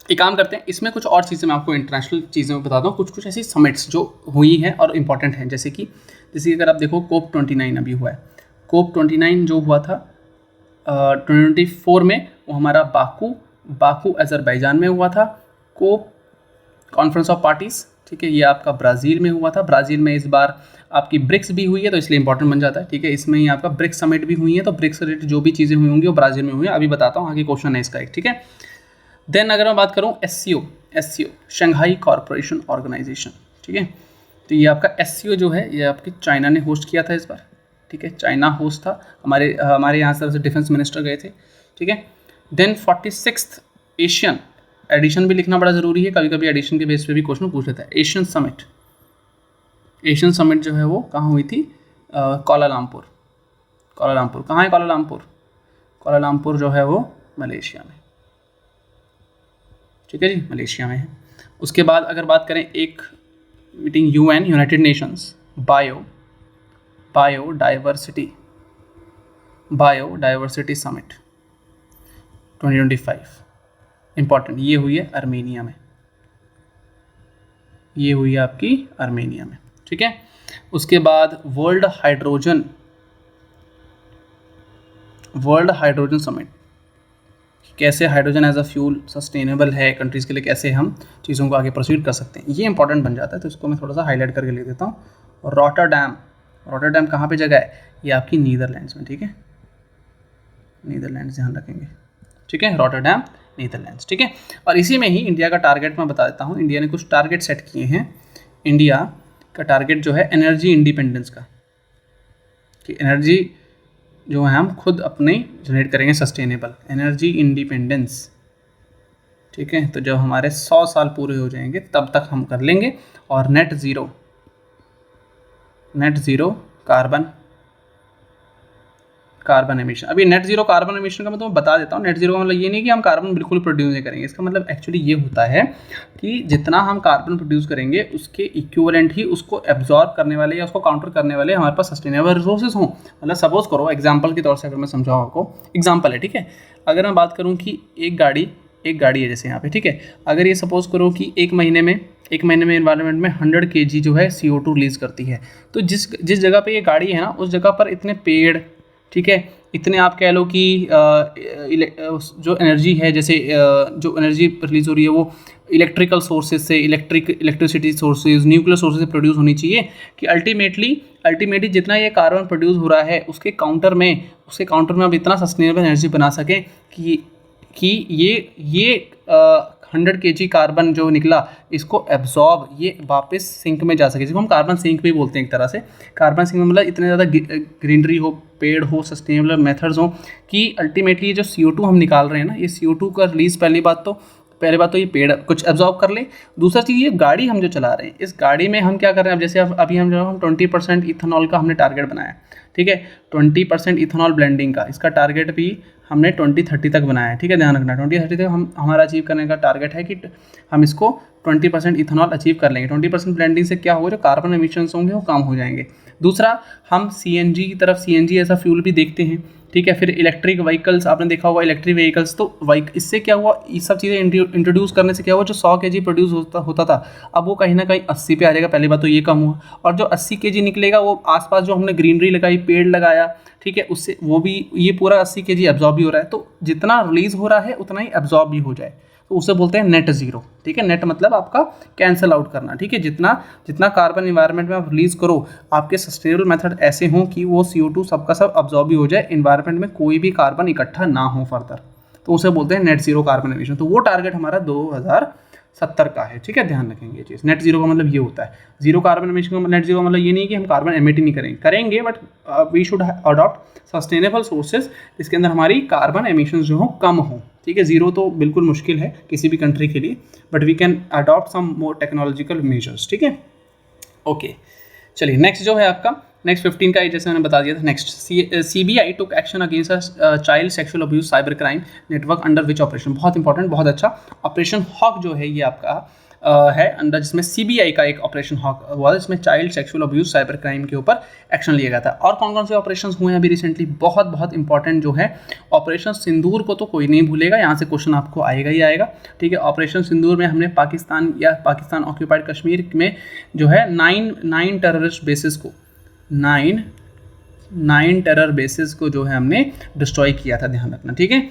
एक काम करते हैं, इसमें कुछ और चीज़ें मैं आपको इंटरनेशनल चीज़ें बताता हूँ, कुछ कुछ ऐसी समिट्स जो हुई हैं और इम्पॉर्टेंट हैं, जैसे कि अगर आप देखो COP29 अभी हुआ है। COP29 जो हुआ था 2024 में, वो हमारा बाकू अजरबैजान में हुआ था। कोप कॉन्फ्रेंस ऑफ पार्टीज़, ठीक है, ये आपका ब्राज़ील में हुआ था। ब्राज़ील में इस बार आपकी ब्रिक्स भी हुई है, तो इसलिए इंपॉर्टेंट बन जाता है, ठीक है। इसमें ही आपका ब्रिक्स समिट भी हुई है, तो ब्रिक्स रिलेटेड जो भी चीज़ें हुई होंगी वो ब्राज़ील में हुई है। अभी बताता हूँ, आगे क्वेश्चन है इसका एक, ठीक है। देन अगर मैं बात करूँ SCO शंघाई कॉरपोरेशन ऑर्गेनाइजेशन, ठीक है, तो ये आपका SCO जो है ये आपके चाइना ने होस्ट किया था इस बार, ठीक है, चाइना होस्ट था। हमारे यहाँ तरफ से डिफेंस मिनिस्टर गए थे, ठीक है। देन 46th एशियन, एडिशन भी लिखना बड़ा ज़रूरी है, कभी कभी एडिशन के बेस पे भी क्वेश्चन पूछ लेता है। एशियन समिट जो है वो कहाँ हुई थी? कोलालमपुर। कहाँ है कोलालमपुर जो है वो मलेशिया में, ठीक है जी, मलेशिया में है। उसके बाद अगर बात करें एक meeting UN United Nations biodiversity summit 2025, important, ये हुई है आर्मेनिया में, ये हुई है आपकी आर्मेनिया में, ठीक है। उसके बाद वर्ल्ड हाइड्रोजन समिट, कैसे hydrogen as a fuel sustainable है कंट्रीज़ के लिए, कैसे हम चीज़ों को आगे प्रोसीड कर सकते हैं, ये इंपॉर्टेंट बन जाता है। तो इसको मैं थोड़ा सा हाईलाइट करके लिख देता हूँ। रॉटरडैम कहाँ पे जगह है? ये आपकी नीदरलैंड्स में, ठीक है, नीदरलैंड्स ध्यान रखेंगे, ठीक है, रॉटरडैम नीदरलैंड्स, ठीक है। और इसी में ही इंडिया का टारगेट मैं बता देता हूँ। इंडिया ने कुछ टारगेट सेट किए हैं। इंडिया का टारगेट जो है एनर्जी इंडिपेंडेंस का, कि एनर्जी जो है हम खुद अपने जनरेट करेंगे, सस्टेनेबल एनर्जी इंडिपेंडेंस, ठीक है। तो जब हमारे 100 साल पूरे हो जाएंगे तब तक हम कर लेंगे। और नेट ज़ीरो कार्बन एमिशन। अभी नेट जीरो कार्बन एमिशन का मैं तुम्हें बता देता हूँ। नेट जीरो का मतलब ये नहीं कि हम कार्बन बिल्कुल प्रोड्यूस नहीं करेंगे, इसका मतलब एक्चुअली ये होता है कि जितना हम कार्बन प्रोड्यूस करेंगे उसके इक्विवेलेंट ही उसको एब्जॉर्ब करने वाले या उसको काउंटर करने वाले हमारे पास सस्टेनेबल रिसोर्सेज हों। मतलब सपोज करो, एग्जाम्पल के तौर से अगर मैं समझाऊँ आपको, एग्जाम्पल है, ठीक है। अगर मैं बात करूँ कि एक गाड़ी है जैसे यहाँ पे, ठीक है। अगर ये सपोज करो कि एक महीने में एनवायरनमेंट में 100 kg जो है CO2 रिलीज करती है, तो जिस जगह पे ये गाड़ी है ना, उस जगह पर इतने पेड़, ठीक है, इतने आप कह लो कि जो एनर्जी है, जैसे जो एनर्जी रिलीज हो रही है वो इलेक्ट्रिकल सोर्सेज से, इलेक्ट्रिसिटी सोर्सेज, न्यूक्लियर सोर्सेज से प्रोड्यूस होनी चाहिए, कि अल्टीमेटली जितना ये कार्बन प्रोड्यूस हो रहा है उसके काउंटर में आप इतना सस्टेनेबल एनर्जी बना सकें कि ये 100 kg कार्बन जो निकला इसको एब्जॉर्ब, ये वापस सिंक में जा सके, जिसको हम कार्बन सिंक भी बोलते हैं एक तरह से। कार्बन सिंक में मतलब इतने ज़्यादा ग्रीनरी हो, पेड़ हो, सस्टेनेबल मेथड्स हो, कि अल्टीमेटली ये जो CO2 हम निकाल रहे हैं ना, ये CO2 का रिलीज पहली बात तो ये पेड़ कुछ एब्जॉर्ब कर ले। दूसरा चीज़, ये गाड़ी हम जो चला रहे हैं, इस गाड़ी में हम क्या कर रहे हैं, अब जैसे अभी हम 20% इथेनॉल का हमने टारगेट बनाया, ठीक है, 20% इथेनॉल ब्लेंडिंग का, इसका टारगेट भी हमने 2030 तक बनाया है, ठीक है। ध्यान रखना 2030 तक हमारा अचीव करने का टारगेट है कि हम इसको 20% इथेनॉल अचीव कर लेंगे। 20% ब्लेंडिंग से क्या होगा, जो कार्बन एमिशंस होंगे वो कम हो जाएंगे। दूसरा, हम CNG की तरफ, CNG ऐसा फ्यूल भी देखते हैं, ठीक है। फिर इलेक्ट्रिक व्हीकल्स आपने देखा होगा, इलेक्ट्रिक व्हीकल्स, तो इससे क्या हुआ, ये सब चीज़ें इंट्रोड्यूस करने से क्या हुआ, जो 100 kg प्रोड्यूस होता था, अब वो कहीं ना कहीं 80 पे आ जाएगा। पहली बात तो ये कम हुआ, और जो 80 kg निकलेगा वो आसपास जो हमने ग्रीनरी लगाई, पेड़ लगाया, ठीक है, उससे वो भी, ये पूरा 80 kg एब्जॉर्ब भी हो रहा है। तो जितना रिलीज हो रहा है उतना ही एब्जॉर्ब भी हो जाए, तो उसे बोलते हैं नेट जीरो, ठीक है। नेट मतलब आपका कैंसिल आउट करना, ठीक है। जितना कार्बन इन्वायरमेंट में आप रिलीज करो, आपके सस्टेनेबल मेथड ऐसे हों कि वो CO2 सबका सब अब्जॉर्ब भी हो जाए, इन्वायरमेंट में कोई भी कार्बन इकट्ठा ना हो फर्दर, तो उसे बोलते हैं नेट जीरो कार्बन एमिशन। तो वो टारगेट हमारा 2070 का है, ठीक है, ध्यान रखेंगे ये चीज़। नेट जीरो का मतलब ये होता है, जीरो कार्बन एमिशन का, नेट जीरो का मतलब ये नहीं कि हम कार्बन एमिट ही नहीं करेंगे, but we should adopt sustainable sources जिसके अंदर हमारी कार्बन एमिशन जो हो कम हो, ठीक है। जीरो तो बिल्कुल मुश्किल है किसी भी कंट्री के लिए, but we can adopt some more technological measures, ठीक है। ओके, चलिए नेक्स्ट जो है आपका, नेक्स्ट 15 का जैसे मैंने बता दिया था। Next, CBI took action against child sexual abuse cyber crime network under which operation, बहुत इंपॉर्टेंट, बहुत अच्छा। ऑपरेशन हॉक जो है ये आपका है अंडर, जिसमें सीबीआई का एक ऑपरेशन हुआ था, जिसमें child sexual abuse cyber crime के ऊपर एक्शन लिया गया था। और कौन कौन से ऑपरेशंस हुए हैं अभी रिसेंटली, बहुत बहुत इंपॉर्टेंट जो है ऑपरेशन सिंदूर को तो कोई नहीं भूलेगा, यहाँ से क्वेश्चन आपको आएगा ही आएगा। ठीक है, ऑपरेशन सिंदूर में हमने पाकिस्तान ऑक्यूपाइड कश्मीर में जो है नाइन टेररिस्ट बेसिस को नाइन टेरर बेसिस को जो है हमने डिस्ट्रॉय किया था, ध्यान रखना। ठीक है,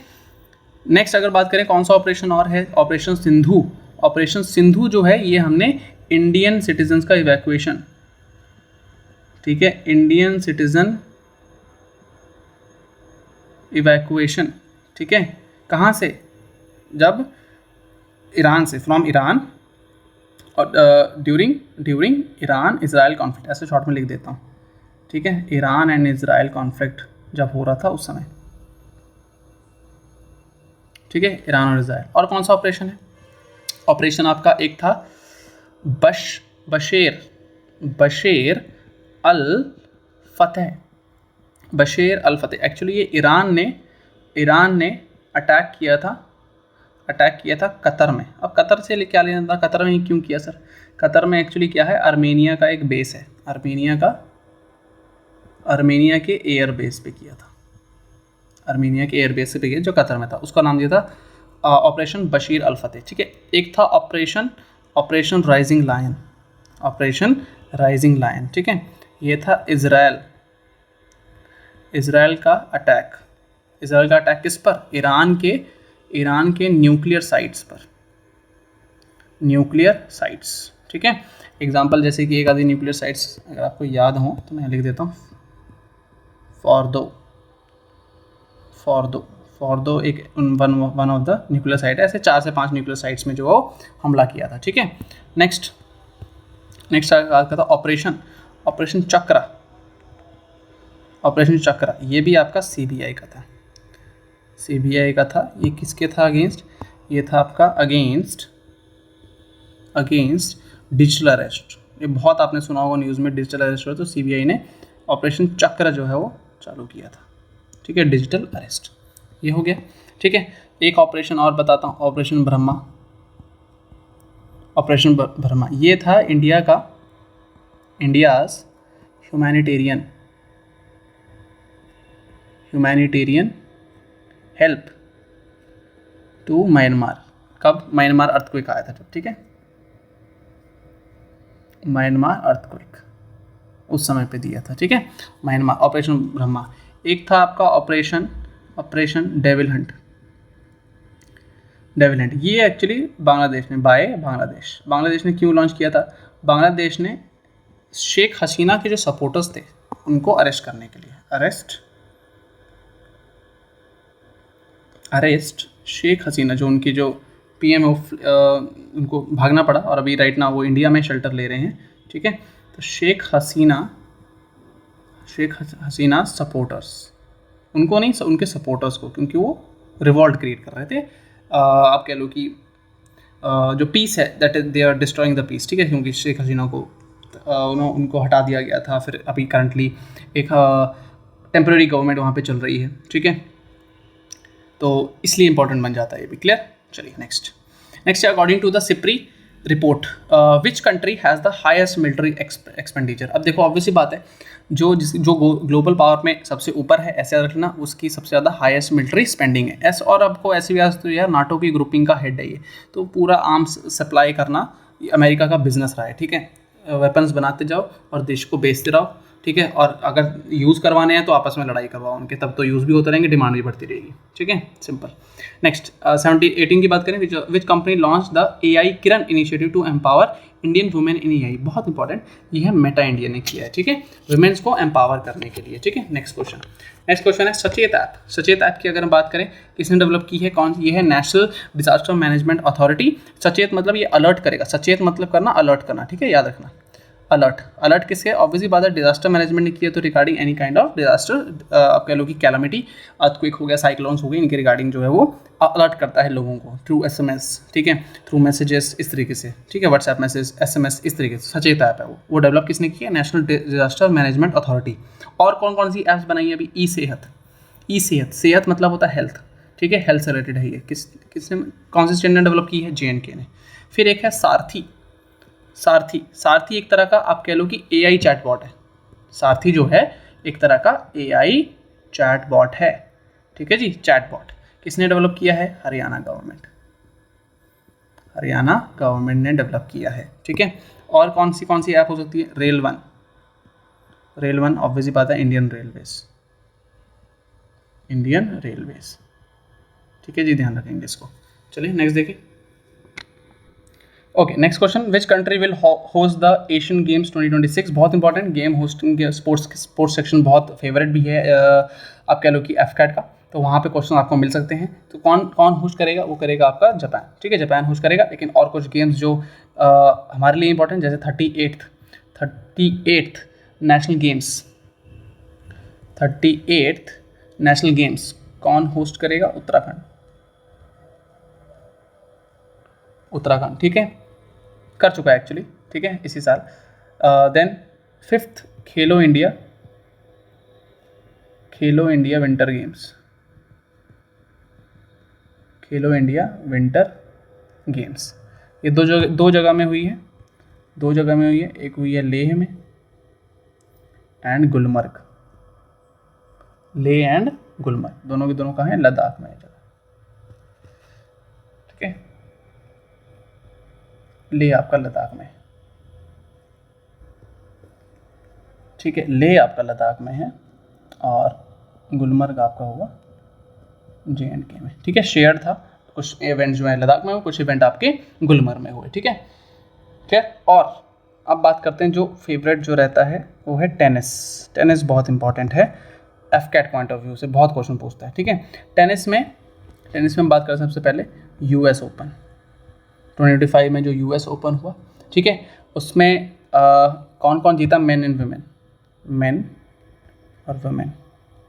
नेक्स्ट अगर बात करें कौन सा ऑपरेशन और है, ऑपरेशन सिंधु। ऑपरेशन सिंधु जो है ये हमने इंडियन सिटीजन्स का इवैक्यूएशन, ठीक है, इंडियन सिटीजन इवैक्यूएशन, ठीक है, कहाँ से, जब ईरान से, फ्रॉम ईरान, और ड्यूरिंग ईरान इजराइल कॉन्फ्लिक्ट, ऐसे शॉर्ट में लिख देता हूँ। ठीक है, ईरान एंड इजराइल कॉन्फ्लिक्ट जब हो रहा था उस समय। ठीक है, ईरान और इजराइल। और कौन सा ऑपरेशन है, ऑपरेशन आपका एक था बशेर अल फतेह। एक्चुअली ये ईरान ने अटैक किया था कतर में। अब कतर से क्या लेना था, कतर में क्यों किया सर, कतर में एक्चुअली क्या है, आर्मेनिया का एक बेस है, आर्मेनिया के एयर बेस पे किया था, आर्मेनिया के एयर बेस पे किया जो कतर में था, उसका नाम दिया था ऑपरेशन बशीर अल फतेह। ठीक है, एक था ऑपरेशन राइजिंग लायन, ठीक है, ये था इजराइल का अटैक किस पर, ईरान के न्यूक्लियर साइट्स। ठीक है, एग्जांपल जैसे कि एक आधी न्यूक्लियर साइट्स अगर आपको याद हो तो मैं लिख देता हूँ, फॉर्दो एक one of the nuclear site है, ऐसे 4 से 5 न्यूक्लियर साइट्स में जो हमला किया था। ठीक है, नेक्स्ट बात करता ऑपरेशन चक्रा, ये भी आपका सीबीआई का था। ये किसके था अगेंस्ट, ये था आपका अगेंस्ट डिजिटल अरेस्ट। ये बहुत आपने सुना होगा न्यूज़ में, डिजिटल अरेस्ट हुआ तो सीबीआई ने ऑपरेशन चक्र जो है वो चालू किया था। ठीक है, डिजिटल अरेस्ट ये हो गया। ठीक है, एक ऑपरेशन और बताता हूँ, ऑपरेशन ब्रह्मा, ये था India's humanitarian help to Myanmar. कब, म्यांमार अर्थक्वेक आया था जब। ठीक है, म्यांमार अर्थक्वेक उस समय पे दिया था। ठीक है, म्यांमार, ऑपरेशन ब्रह्मा। एक था आपका ऑपरेशन डेविल हंट, ये एक्चुअली बांग्लादेश ने क्यों लॉन्च किया था, बांग्लादेश ने शेख हसीना के जो सपोर्टर्स थे उनको अरेस्ट करने के लिए, अरेस्ट शेख हसीना, जो उनकी जो पीएम उनको भागना पड़ा और अभी राइट ना वो इंडिया में शेल्टर ले रहे हैं। ठीक है, तो शेख हसीना सपोर्टर्स, उनको नहीं, उनके सपोर्टर्स को, क्योंकि वो रिवॉल्ट क्रिएट कर रहे थे। आप कह लो कि जो पीस है that is they are destroying the peace. ठीक है, क्योंकि शेख हसीना को उनको हटा दिया गया था, फिर अभी करंटली एक टेम्प्रेरी गवर्नमेंट वहाँ पे चल रही है। ठीक है, तो इसलिए इंपॉर्टेंट बन जाता है ये भी। क्लियर, चलिए next according to the SIPRI report which country has the highest military expenditure. अब देखो ऑब्वियस ही बात है, जो ग्लोबल पावर में सबसे ऊपर है, ऐसे याद रखना, उसकी सबसे ज़्यादा हाईएस्ट मिलिट्री स्पेंडिंग है। ऐसे और आपको ऐसे भी याद तो यार नाटो की ग्रुपिंग का हेड है ये, तो पूरा आर्म्स सप्लाई करना अमेरिका का बिजनेस रहा है। ठीक है, वेपन्स बनाते जाओ और देश को बेचते रहो। ठीक है, और अगर यूज़ करवाने हैं तो आपस में लड़ाई करवाओ उनके, तब तो यूज़ भी होते रहेंगे, डिमांड भी बढ़ती रहेगी। ठीक है, सिंपल। नेक्स्ट 18 की बात करें, which company launch the AI Kiran initiative to empower Indian women in AI। बहुत इंपॉर्टेंट, ये है मेटा इंडिया ने किया है। ठीक है, वुमेन्स को एम्पावर करने के लिए। ठीक है, नेक्स्ट क्वेश्चन है सचेत ऐप की अगर हम बात करें, किसने डेवलप की है, कौन, ये है नेशनल डिजास्टर मैनेजमेंट अथॉरिटी। सचेत मतलब ये अलर्ट करेगा, सचेत मतलब करना, अलर्ट करना। ठीक है, याद रखना, अलर्ट किसके, ऑब्वियसली बात है डिजास्टर मैनेजमेंट ने किया, तो regarding any kind of disaster, आप कह लो कि कैलामिटी, अर्थक्वेक हो गया, साइक्लोन्स हो गए, इनके रिगार्डिंग जो है वो अलर्ट करता है लोगों को थ्रू SMS। ठीक है, थ्रू मैसेजेस इस तरीके से। ठीक है, व्हाट्सएप मैसेज, SMS इस तरीके से सचेत ऐप है वो डेवलप किसने किया, नेशनल डिजास्टर मैनेजमेंट अथॉरिटी। और कौन सी ऐप्स बनाई है अभी, सेहत मतलब होता है हेल्थ। ठीक है, हेल्थ से रिलेटेड है ये, किसने, कौन से स्टैंड ने डेवलप की है, JNK ने। फिर एक है सारथी। सारथी एक तरह का आप कह लो कि AI चैटबॉट है। सारथी जो है एक तरह का AI चैटबॉट है। ठीक है जी, चैटबॉट किसने डेवलप किया है? हरियाणा गवर्नमेंट ने डेवलप किया है। ठीक है, और कौन सी ऐप हो सकती है? रेल वन ऑब्वियसली बात है, इंडियन रेलवेज। ठीक है जी, ध्यान रखेंगे इसको। चलिए नेक्स्ट देखिए। Okay, next question, which country will host the Asian games 2026? बहुत इंपॉर्टेंट गेम होस्टिंग के स्पोर्ट्स सेक्शन बहुत फेवरेट भी है आप कह लो कि एफकैट का, तो वहाँ पे क्वेश्चन आपको मिल सकते हैं। तो कौन होस्ट करेगा? वो करेगा आपका जापान। ठीक है, जापान होस्ट करेगा। लेकिन और कुछ गेम्स जो हमारे लिए इंपॉर्टेंट, जैसे 38th नेशनल गेम्स कौन होस्ट करेगा? उत्तराखंड। ठीक है, कर चुका है एक्चुअली। ठीक है, इसी साल। देन 5th खेलो इंडिया विंटर गेम्स। ये दो जगह में हुई है। एक हुई है लेह में एंड गुलमर्ग। दोनों के दोनों कहाँ हैं? लद्दाख में है जगह। ठीक है, लेह आपका लद्दाख में। ठीक है, लेह आपका लद्दाख में है और गुलमर्ग आपका होगा JNK में। ठीक है, शेयर था। कुछ इवेंट जो है लद्दाख में हुए, कुछ इवेंट आपके गुलमर्ग में हुए। ठीक है, और अब बात करते हैं जो फेवरेट जो रहता है वो है टेनिस बहुत इंपॉर्टेंट है एफकैट पॉइंट ऑफ व्यू से, बहुत क्वेश्चन पूछता है। ठीक है, टेनिस में हम बात करें सबसे पहले US ओपन 2025 में जो US ओपन हुआ। ठीक है, उसमें कौन कौन जीता? मेन और वुमेन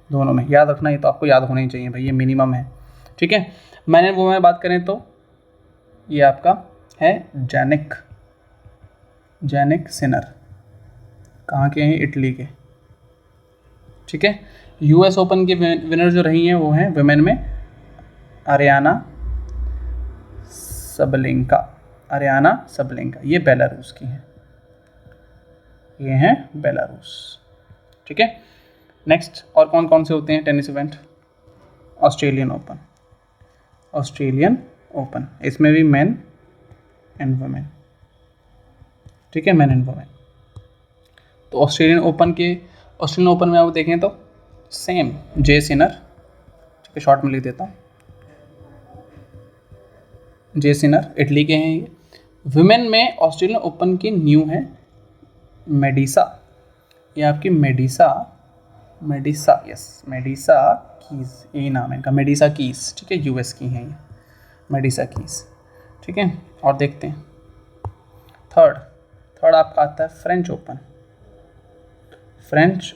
दोनों में। याद रखना, ये तो आपको याद होना ही चाहिए भाई, ये मिनिमम है। ठीक है, मैन एंड वुमेन में बात करें तो ये आपका है जैनिक सिनर। कहाँ के हैं? इटली के। ठीक है, US ओपन के विनर जो रही हैं वो हैं वुमेन में अरियाना सबलेंका। ये बेलारूस की हैं। ठीक है, नेक्स्ट और कौन कौन से होते हैं टेनिस इवेंट? ऑस्ट्रेलियन ओपन, इसमें भी मेन एंड वुमेन। ठीक है, मेन एंड वुमेन। तो ऑस्ट्रेलियन ओपन में आप देखें तो सेम जे सिनर। ठीक है, शॉर्ट में लिख देता हूँ, जे सिनर इटली के हैं ये। वुमेन में ऑस्ट्रेलियन ओपन की न्यू है मेडिसा। ये आपकी मेडिसा कीज, यही नाम है इनका, मेडिसा कीज। ठीक है, US की हैं ये मेडिसा कीज। ठीक है, और देखते हैं थर्ड आपका आता है फ्रेंच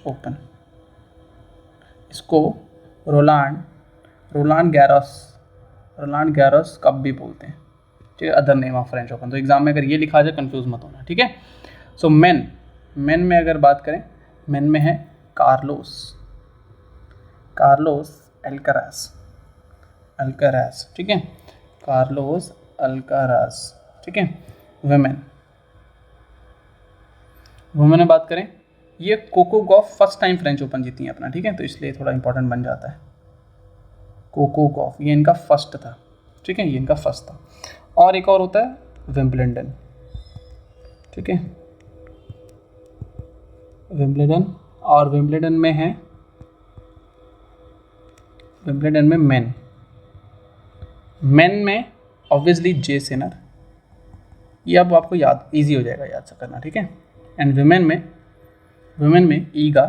ओपन। इसको रोलांड गैरोस कप भी बोलते हैं। ठीक है, other name of French open. तो एग्जाम में अगर ये लिखा जाए कंफ्यूज मत होना। ठीक है, सो मेन में अगर बात करें, मेन में है कार्लोस अल्काराज। ठीक है, कार्लोस अल्काराज। ठीक है, वुमेन में बात करें, ये Coco Gauff first time French Open जीती हैं अपना। ठीक है, तो इसलिए थोड़ा इंपॉर्टेंट बन जाता है। कोको गॉफ ये इनका फर्स्ट था। ठीक है, ये इनका फर्स्ट था। और एक और होता है विंबलडन। ठीक है, और विंबलडन में मेन में ऑब्वियसली जे सिनर। ये अब आपको याद इजी हो जाएगा याद से करना। ठीक है, एंड वुमेन में ईगा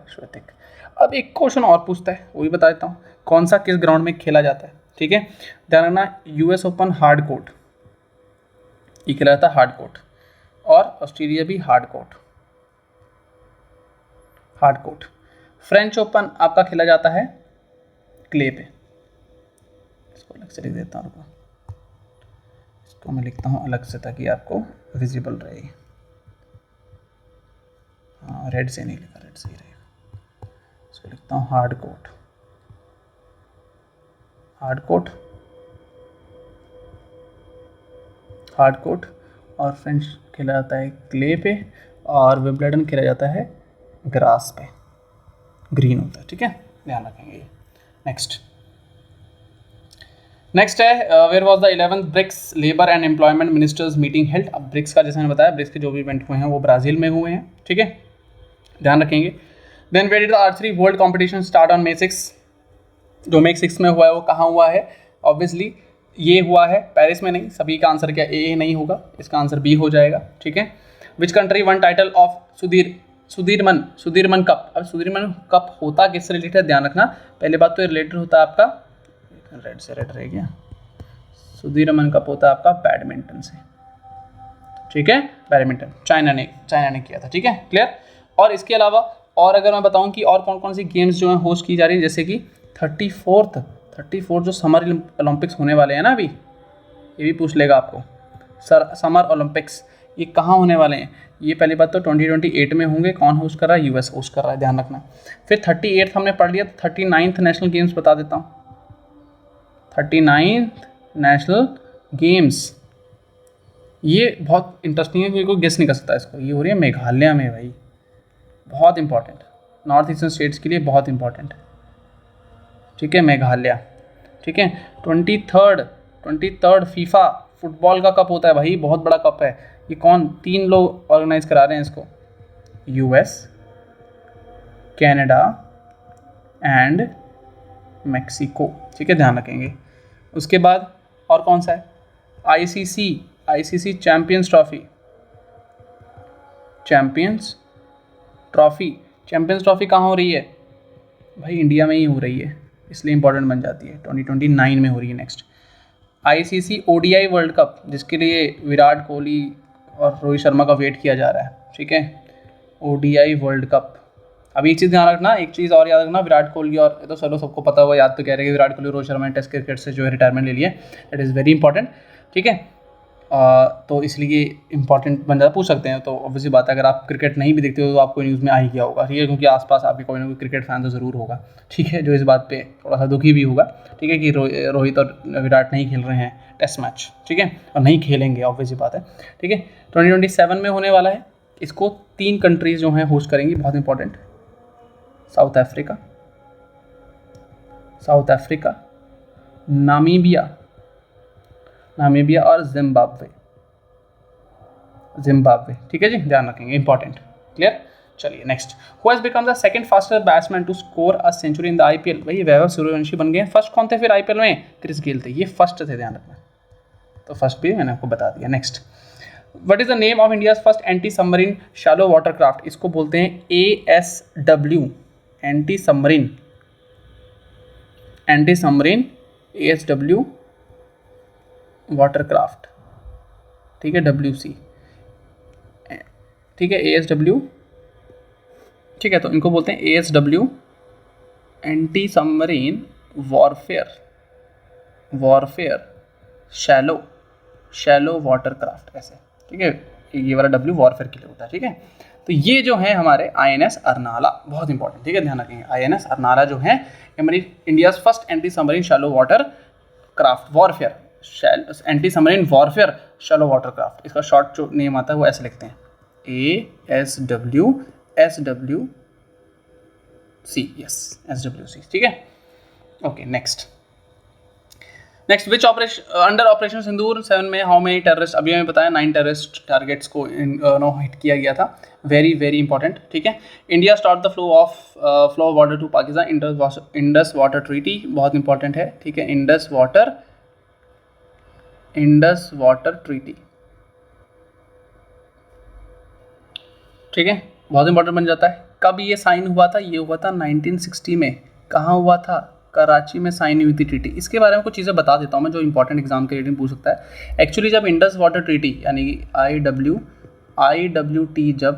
श्वेतिक। अब एक क्वेश्चन और पूछता है, वो भी बता देता हूँ, कौन सा किस ग्राउंड में खेला जाता है। ठीक है, ध्यान रखना, US ओपन हार्ड कोर्ट, ये खेला जाता है हार्ड कोर्ट, और ऑस्ट्रेलिया भी हार्ड कोर्ट। फ्रेंच ओपन आपका खेला जाता है क्ले पे। इसको अलग से लिख देता हूँ, इसको मैं लिखता हूँ अलग से ताकि आपको विजिबल रहे। हाँ, रेड से नहीं लिखा, रेड से ही रहेगा। इसको लिखता हूँ हार्ड कोर्ट। हार्ड कोर्ट और फ्रेंच खेला जाता है क्ले पे, और विंबलडन खेला जाता है ग्रास पे, ग्रीन होता है, ठीक है, ध्यान रखेंगे। नेक्स्ट है where was the 11th BRICS labour and employment ministers meeting held. अब ब्रिक्स का जैसे मैंने बताया, ब्रिक्स के जो भी इवेंट हुए हैं वो ब्राज़ील में हुए हैं, ठीक है, ध्यान रखेंगे। Then where did the archery world competition start on May 6। जो May 6 में हुआ है वो कहाँ हुआ है? ऑब्वियसली ये हुआ है पेरिस में, नहीं, सभी का आंसर क्या ए नहीं होगा, इसका आंसर बी हो जाएगा, ठीक है। Which country one title of Sudirman cup. अब सुदीरमन कप होता किससे रिलेटेड, ध्यान रखना। पहली बात तो ये रिलेटेड होता है आपका, रेड से रेड रह गया, सुदीरमन कप होता है आपका बैडमिंटन से, ठीक है, बैडमिंटन चाइना ने किया था, ठीक है, क्लियर। और इसके अलावा और अगर मैं बताऊं कि और कौन कौन सी गेम्स जो है होस्ट की जा रही है, जैसे कि 34 जो समर ओलंपिक्स होने वाले हैं ना, अभी ये भी पूछ लेगा आपको, समर ओलंपिक्स ये कहाँ होने वाले हैं। ये पहली बात तो 2028 में होंगे। कौन होस्ट कर रहा है? यूएस होस्ट कर रहा है, ध्यान रखना। फिर 38 हमने पढ़ लिया, 39th नेशनल गेम्स बता देता हूँ। 39th नेशनल गेम्स, ये बहुत इंटरेस्टिंग है, कोई गेस नहीं कर सकता इसको। ये हो रही है मेघालय में भाई, बहुत इंपॉर्टेंट, नॉर्थ ईस्टर्न स्टेट्स के लिए बहुत इंपॉर्टेंट, ठीक है, मेघालय, ठीक है। 23rd फीफा फुटबॉल का कप होता है भाई, बहुत बड़ा कप है। ये कौन, 3 लोग ऑर्गेनाइज करा रहे हैं इसको, यूएस, कनाडा एंड मैक्सिको, ठीक है, ध्यान रखेंगे। उसके बाद और कौन सा है? आईसीसी चैंपियंस ट्रॉफी कहाँ हो रही है भाई? इंडिया में ही हो रही है, इसलिए इंपॉर्टेंट बन जाती है। 2029 में हो रही है। Next ICC ODI world cup, जिसके लिए विराट कोहली और रोहित शर्मा का वेट किया जा रहा है, ठीक है, ओडीआई वर्ल्ड कप। अभी एक चीज़ ध्यान रखना, एक चीज़ और याद रखना, विराट कोहली और तो चलो सबको पता हुआ, याद तो कह रहे हैं कि विराट कोहली रोहित शर्मा ने टेस्ट क्रिकेट से जो है रिटायरमेंट ले लिया, दैट इज़ वेरी इंपॉर्टेंट, ठीक है। तो इसलिए इंपॉर्टेंट बन जाता, पूछ सकते हैं। तो ऑब्वियसली बात है, अगर आप क्रिकेट नहीं भी देखते हो तो आपको न्यूज़ में आ ही गया होगा, ठीक है, क्योंकि आसपास आपके कोई ना कोई क्रिकेट फैन तो ज़रूर होगा, ठीक है, जो इस बात पे थोड़ा सा दुखी भी होगा, ठीक है, कि रोहित और विराट नहीं खेल रहे हैं टेस्ट मैच, ठीक है, और नहीं खेलेंगे, ऑब्वियसली बात है, ठीक है। 2027 में होने वाला है। इसको 3 कंट्रीज़ जो हैं होस्ट करेंगी, बहुत इंपॉर्टेंट, साउथ अफ्रीका, नामीबिया और जिम्बाब्वे, ठीक है जी, ध्यान रखेंगे, इंपॉर्टेंट, क्लियर। चलिए next, who has become the second fastest batsman to score a century in the IPL. भाई वैभव सूर्यवंशी बन गए। फर्स्ट कौन थे फिर आईपीएल में? क्रिस गेल थे, ये फर्स्ट थे, ध्यान रखना। तो फर्स्ट भी मैंने आपको बता दिया। Next, what is the name of India's first anti submarine shallow water craft. इसको बोलते हैं ASW, anti submarine ASW water craft, ठीक है, WC, ठीक है, ASW, ठीक है। तो इनको बोलते हैं ASW anti submarine warfare shallow water craft, ऐसे, ठीक है। ये वाला W वॉरफेयर के लिए होता है, ठीक है। तो ये जो है हमारे INS अर्नाला, बहुत इंपॉर्टेंट, ठीक है, ध्यान रखेंगे। INS अर्नाला जो है हमारी India's first anti submarine shallow water craft warfare, anti submarine warfare shallow water craft. इसका शॉर्ट जो नेम आता है वो ऐसे लिखते हैं, SWC, यस, SWC, ठीक है, okay. Next which operation under operation Sindoor 7 में हाउ मेनी टेररिस्ट, अभी हमें बताया 9 टेररिस्ट टारगेट्स को हिट किया गया था, वेरी वेरी इंपॉर्टेंट, ठीक है। India stop the flow of water to Pakistan, Indus water treaty, बहुत इंपॉर्टेंट है, ठीक है, इंडस वाटर ट्रीटी, ठीक है, बहुत इंपॉर्टेंट बन जाता है। कब ये साइन हुआ था? ये हुआ था 1960 में। कहाँ हुआ था? कराची में साइन हुई थी ट्रीटी। इसके बारे में कुछ चीज़ें बता देता हूँ मैं, जो इंपॉर्टेंट एग्जाम के रेटिंग पूछ सकता है। एक्चुअली जब इंडस वाटर ट्रीटी यानी कि IWT जब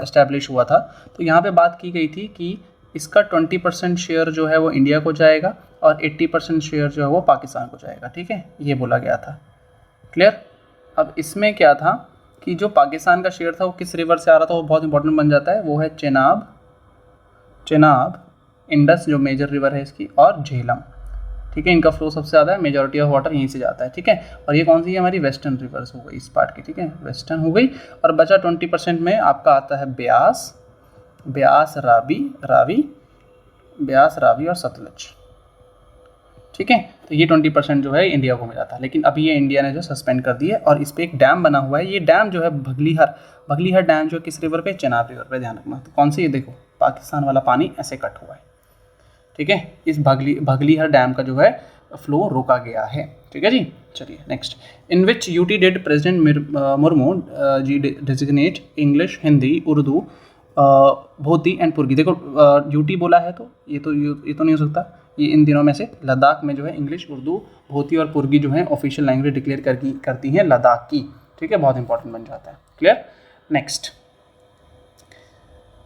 एस्टैब्लिश हुआ था, तो यहाँ पे बात की गई थी कि इसका 20% शेयर जो है वो इंडिया को जाएगा और 80% शेयर जो है वो पाकिस्तान को जाएगा, ठीक है, ये बोला गया था, क्लियर। अब इसमें क्या था कि जो पाकिस्तान का शेयर था वो किस रिवर से आ रहा था, वो बहुत इंपॉर्टेंट बन जाता है, वो है चेनाब, इंडस जो मेजर रिवर है इसकी, और झेलम, ठीक है, इनका फ्लो सबसे ज़्यादा है, मेजॉरिटी ऑफ वाटर यहीं से जाता है, ठीक है। और ये कौन सी है हमारी वेस्टर्न रिवर्स हो गई इस पार्ट की, ठीक है, वेस्टर्न हो गई। और बचा 20% में आपका आता है ब्यास, ब्यास रावी और सतलज, ठीक है। तो ये 20% जो है इंडिया को मिला था, लेकिन अभी ये इंडिया ने जो सस्पेंड कर दी है। और इस पर एक डैम बना हुआ है, ये डैम जो है भगलीहर डैम जो किस रिवर पे, चेनाब रिवर पे, ध्यान रखना। तो कौन सी, ये देखो पाकिस्तान वाला पानी ऐसे कट हुआ है, ठीक है। इस भगलीहर डैम का जो है फ्लो रोका गया है, ठीक है जी। चलिए next, in which UT did president Murmu ji designate English, Hindi, Urdu, Bhoti and Purgi. देखो यूटी बोला है तो ये तो नहीं हो सकता, ये इन दिनों में से लद्दाख में जो है इंग्लिश, उर्दू, भोती और पुर्गी जो है ऑफिशियल लैंग्वेज डिक्लेयर करती हैं लद्दाख की, ठीक है, बहुत इंपॉर्टेंट बन जाता है, क्लियर।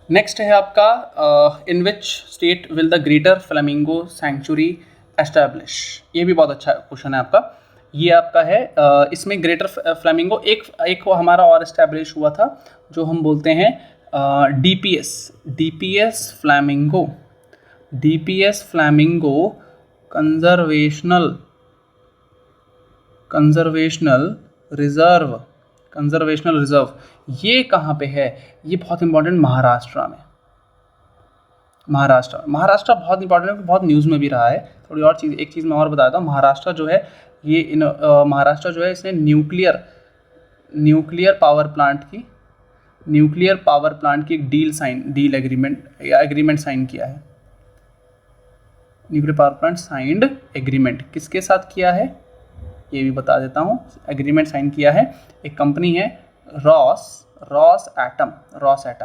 नेक्स्ट है आपका in which state will the greater flamingo sanctuary establish. ये भी बहुत अच्छा क्वेश्चन है आपका, ये आपका है इसमें ग्रेटर फ्लेमिंगो एक हमारा और एस्टैब्लिश हुआ था जो हम बोलते हैं डीपीएस फ्लेमिंगो कंजर्वेशनल रिजर्व। ये कहाँ पे है, ये बहुत इंपॉर्टेंट महाराष्ट्र में, महाराष्ट्र बहुत इंपॉर्टेंट है, बहुत न्यूज़ में भी रहा है। थोड़ी और चीज़, एक चीज़ मैं और बता देता हूँ, महाराष्ट्र जो है ये महाराष्ट्र जो है इसने न्यूक्लियर पावर प्लांट की एक एग्रीमेंट साइन किया है। Nuclear power plant signed agreement किसके साथ किया है, ये भी बता देता हूँ। एग्रीमेंट साइन किया है, एक कंपनी है रॉस एटम,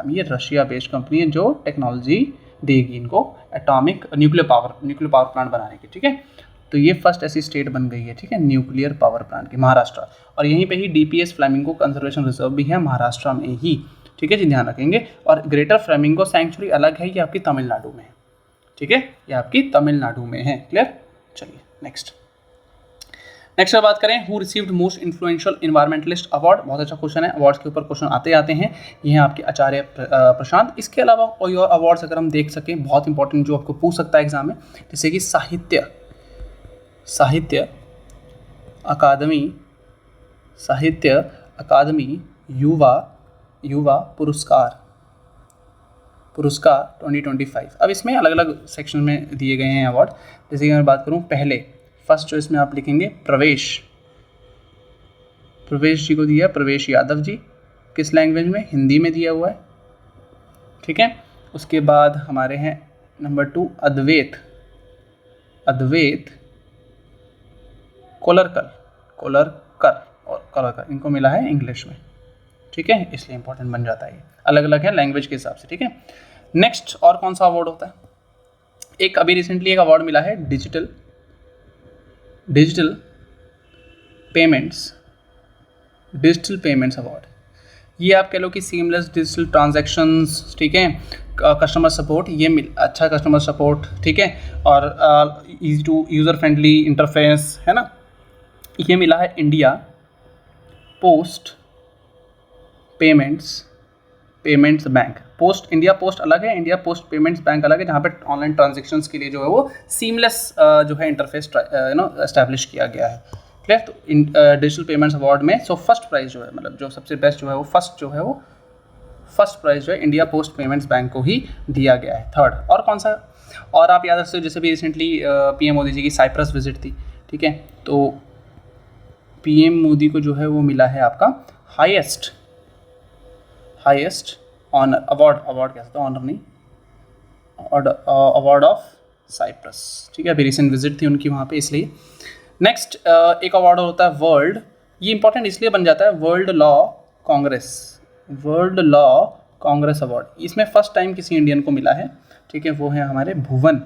ये रशिया बेस्ड कंपनी है जो टेक्नोलॉजी देगी इनको न्यूक्लियर पावर प्लांट बनाने की, ठीक है। तो ये फर्स्ट ऐसी स्टेट बन गई है, ठीक है, न्यूक्लियर पावर प्लांट की, महाराष्ट्र। और यहीं पे ही डीपीएस फ्लेमिंगो कंजर्वेशन रिजर्व भी है महाराष्ट्र में ही, ठीक है जी, ध्यान रखेंगे। और ग्रेटर फ्लेमिंगो सेंचुरी अलग है, ये आपकी तमिलनाडु में है, ठीक है, ये आपकी तमिलनाडु में है, क्लियर। चलिए नेक्स्ट बात करें, who received most influential environmentalist award. बहुत अच्छा क्वेश्चन है, अवार्ड्स के ऊपर क्वेश्चन आते हैं। ये हैं आपके आचार्य प्रशांत। इसके अलावा कोई और अवार्ड्स अगर हम देख सकें, बहुत इंपॉर्टेंट जो आपको पूछ सकता है एग्जाम में, जैसे कि साहित्य अकादमी युवा पुरस्कार 2025। अब इसमें अलग अलग सेक्शन में दिए गए हैं अवार्ड। जैसे कि मैं बात करूं, पहले फर्स्ट जो इसमें आप लिखेंगे प्रवेश जी को दिया, प्रवेश यादव जी, किस लैंग्वेज में, हिंदी में दिया हुआ है, ठीक है। उसके बाद हमारे हैं नंबर 2 अद्वैत कोलरकर, इनको मिला है इंग्लिश में, ठीक है, इसलिए इंपॉर्टेंट बन जाता है। ये अलग अलग है लैंग्वेज के हिसाब से, ठीक है। नेक्स्ट और कौन सा अवार्ड होता है, एक अभी रिसेंटली एक अवार्ड मिला है डिजिटल पेमेंट्स अवार्ड। ये आप कह लो कि सीमलेस डिजिटल ट्रांजैक्शंस, ठीक है, कस्टमर सपोर्ट, ये अच्छा कस्टमर सपोर्ट, ठीक है, और easy to user friendly interface है ना, ये मिला है India Post Payments Bank. India Post अलग है, इंडिया पोस्ट पेमेंट्स बैंक अलग है, जहाँ पे ऑनलाइन ट्रांजेक्शन्स के लिए जो है वो सीमलेस जो है इंटरफेस एस्टैब्लिश किया गया है, क्लियर। तो डिजिटल पेमेंट्स अवार्ड में फर्स्ट प्राइज़ जो है, मतलब जो सबसे बेस्ट जो है वो फर्स्ट प्राइज़ जो है इंडिया पोस्ट पेमेंट्स बैंक को ही दिया गया है, थर्ड। और कौन सा, और आप याद रख सकते हो, जैसे भी रिसेंटली पीएम मोदी जी की साइप्रस विजिट थी, ठीक है, तो पीएम मोदी को जो है वो मिला है आपका हाईएस्ट ऑनर अवार्ड कह सकते हो, ऑनर नहीं, अवार्ड ऑफ साइप्रस, ठीक है, अभी रिसेंट विजिट थी उनकी वहाँ पे, इसलिए। नेक्स्ट एक अवार्ड होता है वर्ल्ड, ये इंपॉर्टेंट इसलिए बन जाता है, वर्ल्ड लॉ कांग्रेस अवार्ड। इसमें फर्स्ट टाइम किसी इंडियन को मिला है, ठीक है, वो है हमारे भुवन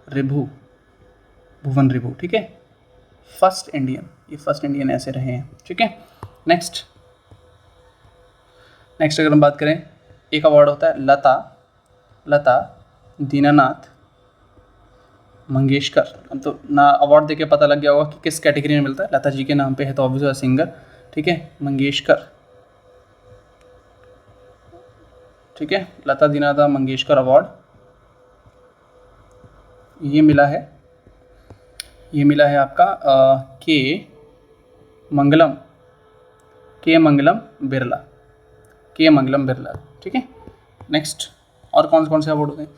रिभु, ठीक है, फर्स्ट इंडियन ऐसे रहे हैं, ठीक है। नेक्स्ट अगर हम बात करें, एक अवार्ड होता है लता दीनानाथ मंगेशकर। अब तो ना अवार्ड देके पता लग गया होगा कि किस कैटेगरी में मिलता है, लता जी के नाम पे है तो ऑब्वियसली सिंगर, ठीक है, मंगेशकर ठीक है, लता दीननाथ मंगेशकर अवार्ड ये मिला है आपका के मंगलम बिरला, ठीक है। नेक्स्ट, और कौन से अवार्ड होते हैं?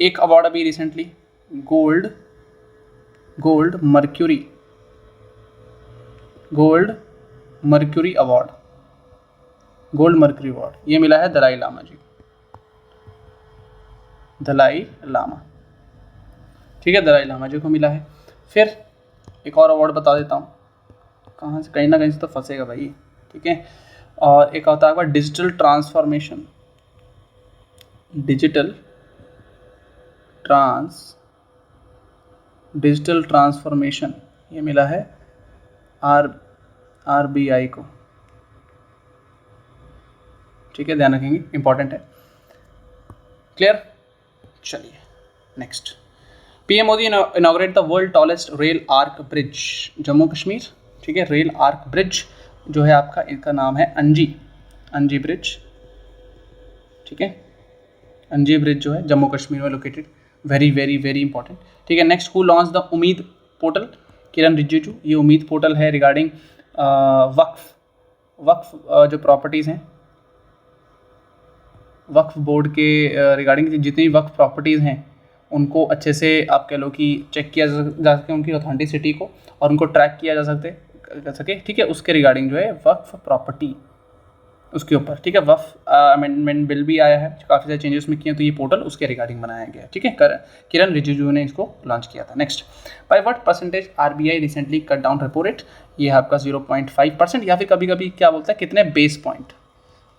एक अवार्ड अभी रिसेंटली गोल्ड मर्क्यूरी अवार्ड ये मिला है दलाई लामा, ठीक है, दलाई लामा जी को मिला है। फिर एक और अवार्ड बता देता हूँ, कहाँ से, कहीं ना कहीं से तो फंसेगा भाई, ठीक है। और एक होता है आपका डिजिटल ट्रांसफॉर्मेशन, ये मिला है RBI को, ठीक है, ध्यान रखेंगे, इंपॉर्टेंट है। क्लियर? चलिए next, PM Modi inaugurate the world tallest rail arch bridge Jammu Kashmir, ठीक है। रेल आर्क ब्रिज जो है आपका, इनका नाम है अंजी ब्रिज, ठीक है। अंजी ब्रिज जो है जम्मू कश्मीर में located, very very very important, ठीक है। नेक्स्ट, हु लॉन्च द उम्मीद पोर्टल? किरण रिजिजू। ये उम्मीद पोर्टल है रिगार्डिंग वक्फ जो प्रॉपर्टीज़ हैं, वक्फ बोर्ड के रिगार्डिंग जितनी वक्फ प्रॉपर्टीज़ हैं उनको अच्छे से आप कह लो कि चेक किया जा सके, उनकी ऑथेंटिसिटी को, और उनको ट्रैक किया जा सके, ठीक है। उसके रिगार्डिंग जो है वक्फ प्रॉपर्टी, उसके ऊपर, ठीक है। वक्फ अमेंडमेंट बिल भी आया है, काफ़ी सारे चेंजेस में किए हैं, तो ये पोर्टल उसके रिगार्डिंग बनाया गया है, ठीक है। किरण रिजिजू ने इसको लॉन्च किया था। Next, by what percentage RBI recently cut down repo rate? ये है आपका 0.5%, या फिर कभी कभी क्या बोलता है कितने बेस पॉइंट।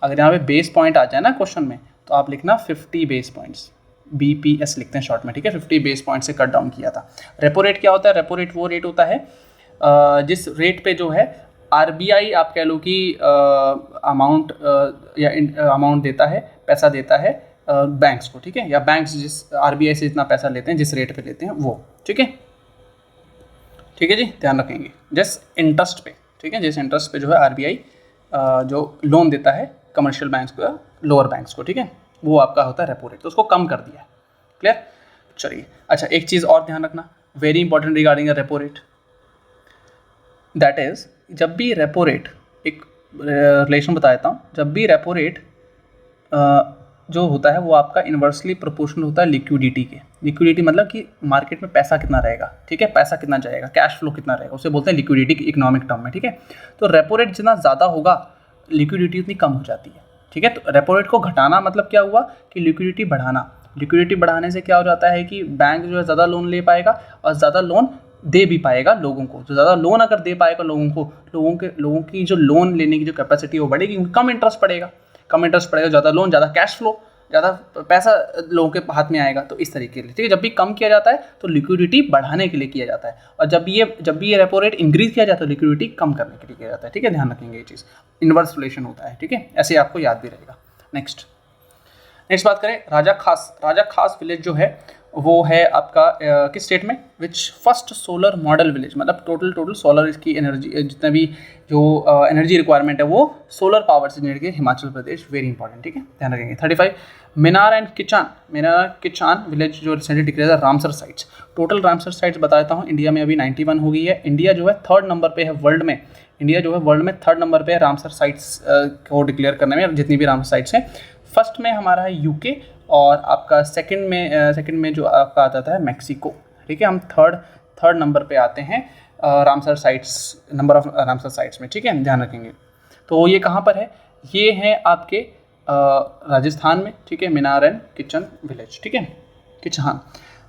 अगर यहाँ पे बेस पॉइंट आ जाए ना क्वेश्चन में, तो आप लिखना 50 बेस पॉइंट्स, BPS लिखते हैं शॉर्ट में, ठीक है। 50 बेस पॉइंट से कट डाउन किया था। रेपो रेट क्या होता है? रेपो रेट वो रेट होता है जिस रेट पे जो है RBI आप कह लो कि अमाउंट देता है, पैसा देता है बैंक्स को, ठीक है, या बैंक्स जिस RBI से जितना पैसा लेते हैं, जिस रेट पे लेते हैं वो, ठीक है जी, ध्यान रखेंगे, जिस इंटरेस्ट पे, ठीक है, जिस इंटरेस्ट पे जो है RBI जो लोन देता है कमर्शियल बैंक्स को या लोअर बैंक्स को, ठीक है, वो आपका होता है रेपो रेट, तो उसको कम कर दिया है। क्लियर? चलिए, अच्छा, एक चीज़ और ध्यान रखना, very important regarding repo rate, that is, जब भी रेपो रेट, एक रिलेशन बता देता हूँ, जब भी रेपो रेट जो होता है वो आपका इन्वर्सली प्रोपोर्शनल होता है लिक्विडिटी के। लिक्विडिटी मतलब कि मार्केट में पैसा कितना रहेगा, ठीक है, पैसा कितना जाएगा, कैश फ्लो कितना रहेगा, उसे बोलते हैं लिक्विडिटी की इकोनॉमिक टर्म में, ठीक है। तो रेपो रेट जितना ज़्यादा होगा लिक्विडिटी उतनी कम हो जाती है, ठीक है। तो रेपो रेट को घटाना मतलब क्या हुआ कि लिक्विडिटी बढ़ाना। लिक्विडिटी बढ़ाने से क्या हो जाता है कि बैंक जो है ज़्यादा लोन ले पाएगा और ज़्यादा लोन दे भी पाएगा लोगों को। तो ज़्यादा लोन अगर दे पाएगा लोगों की जो लोन लेने की जो कैपेसिटी वो बढ़ेगी, क्योंकि कम इंटरेस्ट पड़ेगा, ज़्यादा लोन, ज़्यादा कैश फ्लो, ज़्यादा पैसा लोगों के हाथ में आएगा। तो इस तरीके से, ठीक है, जब भी कम किया जाता है तो लिक्विडिटी बढ़ाने के लिए किया जाता है, और जब भी ये रेपो रेट इंक्रीज किया जाता है तो लिक्विडिटी कम करने के लिए किया जाता है, ठीक है, ध्यान रखेंगे ये चीज़, इन्वर्स रिलेशन होता है, ठीक है, ऐसे आपको याद भी रहेगा। नेक्स्ट बात करें राजा खास विलेज जो है वो है आपका किस स्टेट में? Which first solar model village, मतलब टोटल सोलर इसकी एनर्जी, जितना भी जो एनर्जी रिक्वायरमेंट है वो सोलर पावर से जनरेट की, हिमाचल प्रदेश, वेरी इंपॉर्टेंट, ठीक है, ध्यान रखेंगे। 35 मीनार एंड किचान विलेज जो रिसेंटली डिक्लेयर है Ramsar sites. Total Ramsar sites बता देता हूँ, इंडिया में अभी 91 हो गई है। इंडिया जो है 3rd नंबर पे है वर्ल्ड में, 3rd नंबर पे है रामसर साइट्स को डिक्लेयर करने में, जितनी भी रामसर साइट्स हैं। फर्स्ट में हमारा है यूके, और आपका सेकंड में जो आपका आता है मैक्सिको, ठीक है। हम थर्ड नंबर पे आते हैं Ramsar sites, number of Ramsar sites में, ठीक है, ध्यान रखेंगे। तो ये कहाँ पर है? ये है आपके राजस्थान में, ठीक है, मीनार एंड किचन विलेज, ठीक है, Kichhan.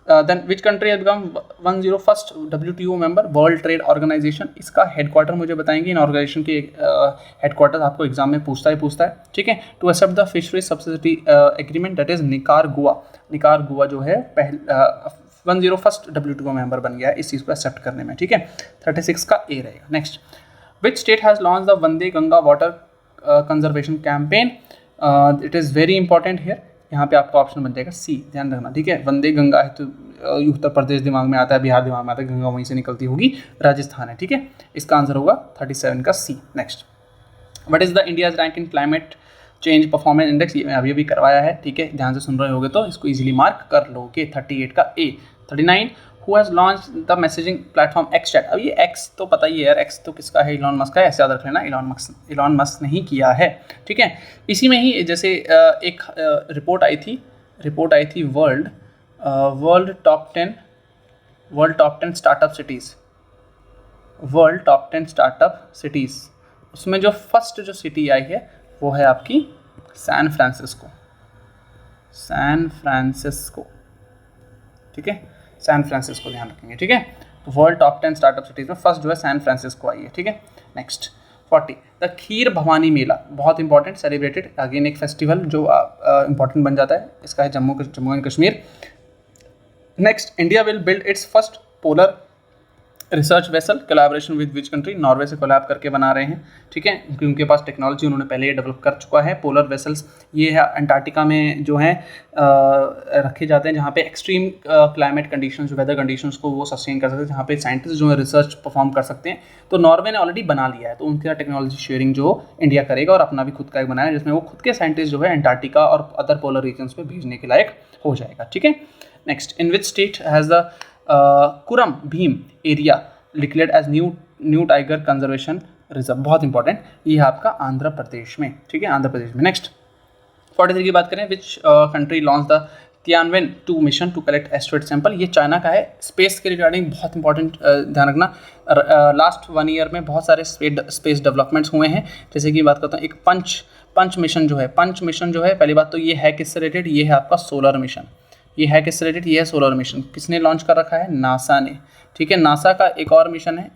Then which country has become 101st WTO member, world trade organisation. इसका हेडक्वार्टर मुझे बताएंगे, इन ऑर्गेनाइजेशन के हेडक्वार्टर आपको एग्जाम में पूछता है, ठीक है। To accept the fishery subsidy agreement, that is Nicaragua जो है 101st WTO मेंबर बन गया है इस चीज़ को एक्सेप्ट करने में, ठीक है। 36 का ए रहेगा। Next, which state has launch the Vande Ganga water conservation campaign? It is very important here, यहाँ पे आपका ऑप्शन बन जाएगा सी, ध्यान रखना, ठीक है। वंदे गंगा है तो उत्तर प्रदेश दिमाग में आता है, बिहार दिमाग में आता है, गंगा वहीं से निकलती होगी, राजस्थान है, ठीक है। इसका आंसर होगा 37 का C. Next, what is the India's rank in climate change performance index, ये मैं अभी करवाया है, ठीक है, ध्यान से सुन रहे होगे तो इसको इजीली मार्क कर लोगे। 38 का ए। 39 who has launch the messaging platform x chat. अब ये एक्स तो पता ही है यार, एक्स तो किसका है, इलॉन मस्क का है, ऐसे याद रख लेना, इलॉन मस्क ने ही किया है, ठीक है। इसी में ही जैसे एक रिपोर्ट आई थी वर्ल्ड टॉप 10 स्टार्टअप सिटीज़, उसमें जो फर्स्ट जो सिटी आई है वो है आपकी सैन फ्रांसिस्को, ठीक है, सैन फ्रांसिस्को ध्यान रखेंगे, ठीक है। तो वर्ल्ड टॉप 10 स्टार्टअप सिटीज़ में फर्स्ट जो है सैन फ्रांसिस्को आई है, ठीक है। नेक्स्ट 40 द खीर भवानी मेला, बहुत इंपॉर्टेंट, सेलिब्रेटेड अगेन, एक फेस्टिवल जो इंपॉर्टेंट बन जाता है, इसका है Jammu and Kashmir. Next India will build its first polar research vessel, collaboration with which country, Norway से कोलैब करके बना रहे हैं, ठीक है, क्योंकि उनके पास टेक्नोलॉजी उन्होंने पहले ही डेवलप कर चुका है। पोलर वेसल्स ये है अंटार्कटिका में जो है रखे जाते हैं, जहाँ पे extreme climate conditions, weather conditions को वो सस्टेन कर सकते हैं, जहाँ पे साइंटिस्ट जो है रिसर्च परफॉर्म कर सकते हैं। तो नॉर्वे ने ऑलरेडी बना लिया है, तो उनके साथ टेक्नोलॉजी शेयरिंग जो इंडिया करेगा और अपना भी खुद का एक बनाया, जिसमें वो खुद के साइंटिस्ट जो है अंटार्कटिका और अदर पोलर रीजन्स में भेजने के लायक हो जाएगा, ठीक है। Next in which state has the Kumram Bheem area declared as new tiger conservation reserve, बहुत इंपॉर्टेंट, ये है आपका आंध्र प्रदेश में, ठीक है, आंध्र प्रदेश में। नेक्स्ट 43 की बात करें, which country launch the Tianwen 2 mission to collect asteroid sample, ये चाइना का है। स्पेस के रिगार्डिंग बहुत इंपॉर्टेंट ध्यान रखना, लास्ट 1 ईयर में बहुत सारे स्पेस डेवलपमेंट्स हुए हैं। जैसे कि बात करता हूँ, एक पंच मिशन जो है, पहली बात तो ये है किससे रिलेटेड, ये है आपका सोलर मिशन, ये है किससे रिलेटेड, ये है सोलर मिशन। किसने लॉन्च कर रखा है, नासा ने, ठीक है। नासा का एक और मिशन है,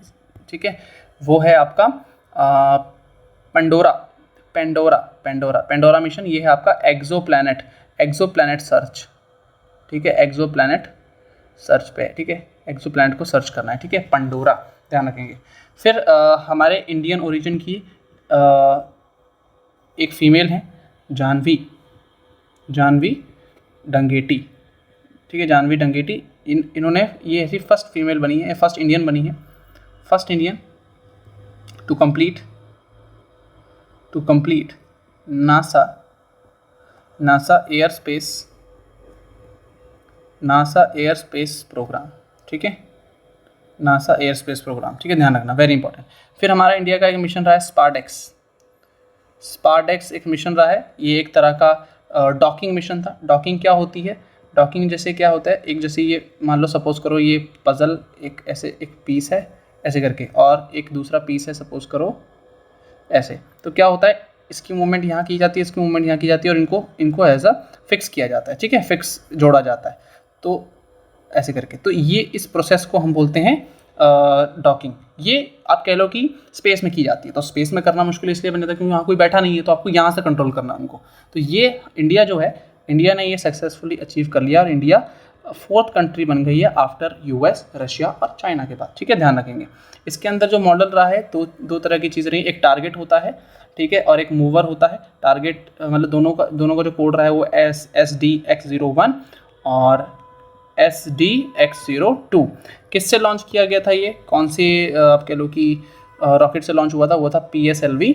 ठीक है, वो है आपका पेंडोरा मिशन, ये है आपका एक्सोप्लैनेट सर्च, ठीक है, एक्सोप्लैनेट सर्च पे, ठीक है, एक्सोप्लैनेट को सर्च करना है, ठीक है, पंडोरा, ध्यान रखेंगे। फिर हमारे इंडियन ओरिजिन की एक फीमेल है, जानवी डंगेटी, ठीक है, जानवी डंगेटी, इन्होंने ये ऐसी फर्स्ट फीमेल बनी है, फर्स्ट इंडियन बनी है, first Indian to complete NASA air space programme, ठीक है, नासा एयर स्पेस प्रोग्राम, ठीक है, ध्यान रखना, वेरी इंपॉर्टेंट। फिर हमारा इंडिया का एक मिशन रहा है स्पारडेक्स एक मिशन रहा है, ये एक तरह का डॉकिंग मिशन था। डॉकिंग क्या होती है, डॉकिंग जैसे क्या होता है, एक जैसे ये मान लो सपोज करो ये पजल एक ऐसे एक पीस है ऐसे करके, और एक दूसरा पीस है सपोज करो ऐसे, तो क्या होता है, इसकी मूवमेंट यहाँ की जाती है, इसकी मूवमेंट यहाँ की जाती है, और इनको एज अ फिक्स किया जाता है, ठीक है, फिक्स जोड़ा जाता है, तो ऐसे करके, तो ये इस प्रोसेस को हम बोलते हैं डॉकिंग। ये आप कह लो कि स्पेस में की जाती है, तो स्पेस में करना मुश्किल इसलिए बन जाता है क्योंकि वहाँ कोई बैठा नहीं है, तो आपको यहाँ से कंट्रोल करना है उनको। तो ये इंडिया ने ये सक्सेसफुली अचीव कर लिया, और इंडिया 4th कंट्री बन गई है आफ्टर यूएस, रशिया और चाइना के बाद, ठीक है, ध्यान रखेंगे। इसके अंदर जो मॉडल रहा है तो दो तरह की चीज़ रही, एक टारगेट होता है, ठीक है, और एक मूवर होता है। टारगेट मतलब दोनों का जो कोड रहा है वो SDX01 और SDX02। किससे लॉन्च किया गया था ये, कौन से आप कह लो कि रॉकेट से लॉन्च हुआ था, वो था PSLV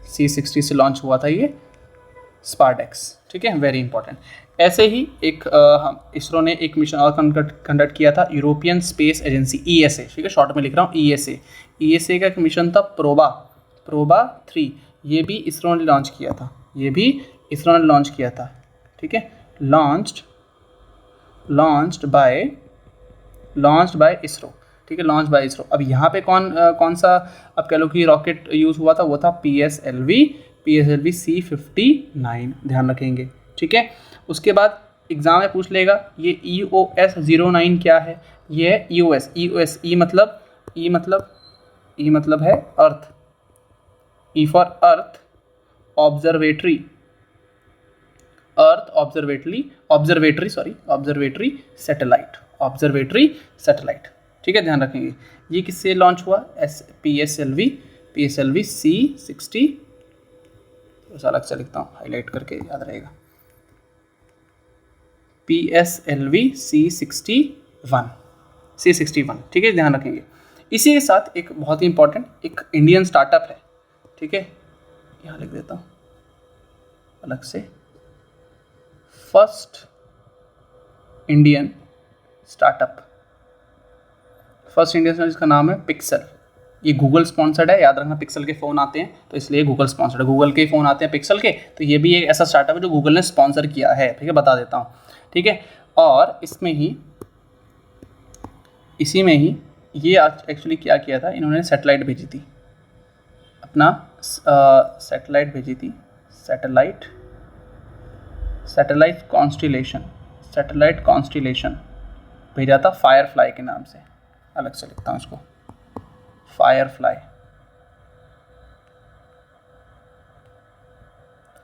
C60 से लॉन्च हुआ था ये स्पारडेक्स, ठीक है, वेरी इंपॉर्टेंट। ऐसे ही एक इसरो ने एक मिशन और कंडक्ट किया था, यूरोपियन स्पेस एजेंसी ESA, ठीक है, शॉर्ट में लिख रहा हूँ ESA का एक मिशन था प्रोबा 3, ये भी इसरो ने लॉन्च किया था, ठीक है, लॉन्च्ड बाय इसरो, ठीक है, लॉन्च बाय इसरो। अब यहाँ पे कौन सा अब कह लो कि रॉकेट यूज़ हुआ था, वो था PSLV C59, ध्यान रखेंगे, ठीक है। उसके बाद एग्जाम में पूछ लेगा ये EOS-09 क्या है, ये है EOS E मतलब है अर्थ, E for earth, observatory satellite, ठीक है, ध्यान रखेंगे। ये किससे लॉन्च हुआ, PSLV C60, अलग से लिखता हूँ हाईलाइट करके याद रहेगा, PSLV C61, ठीक है, ध्यान रखेंगे। इसी के साथ एक बहुत ही इंपॉर्टेंट एक इंडियन स्टार्टअप है, ठीक है, यहाँ लिख देता हूँ अलग से, first Indian startup, first Indian startup जिसका नाम है पिक्सल। ये गूगल स्पॉन्सर्ड है, याद रखना पिक्सल के फ़ोन आते हैं तो इसलिए गूगल स्पॉन्सर्ड है, गूगल के फ़ोन आते हैं पिक्सल के, तो ये भी एक ऐसा स्टार्टअप है जो गूगल ने स्पॉन्सर किया है, ठीक है, बता देता हूँ, ठीक है। और इसमें ही, इसी में ही ये एक्चुअली क्या किया था, इन्होंने सैटेलाइट भेजी थी, अपना सैटेलाइट भेजी थी, सैटेलाइट कॉन्स्टिलेशन भेजा था फायरफ्लाई के नाम से, अलग से लिखता हूँ इसको, फायरफ्लाई,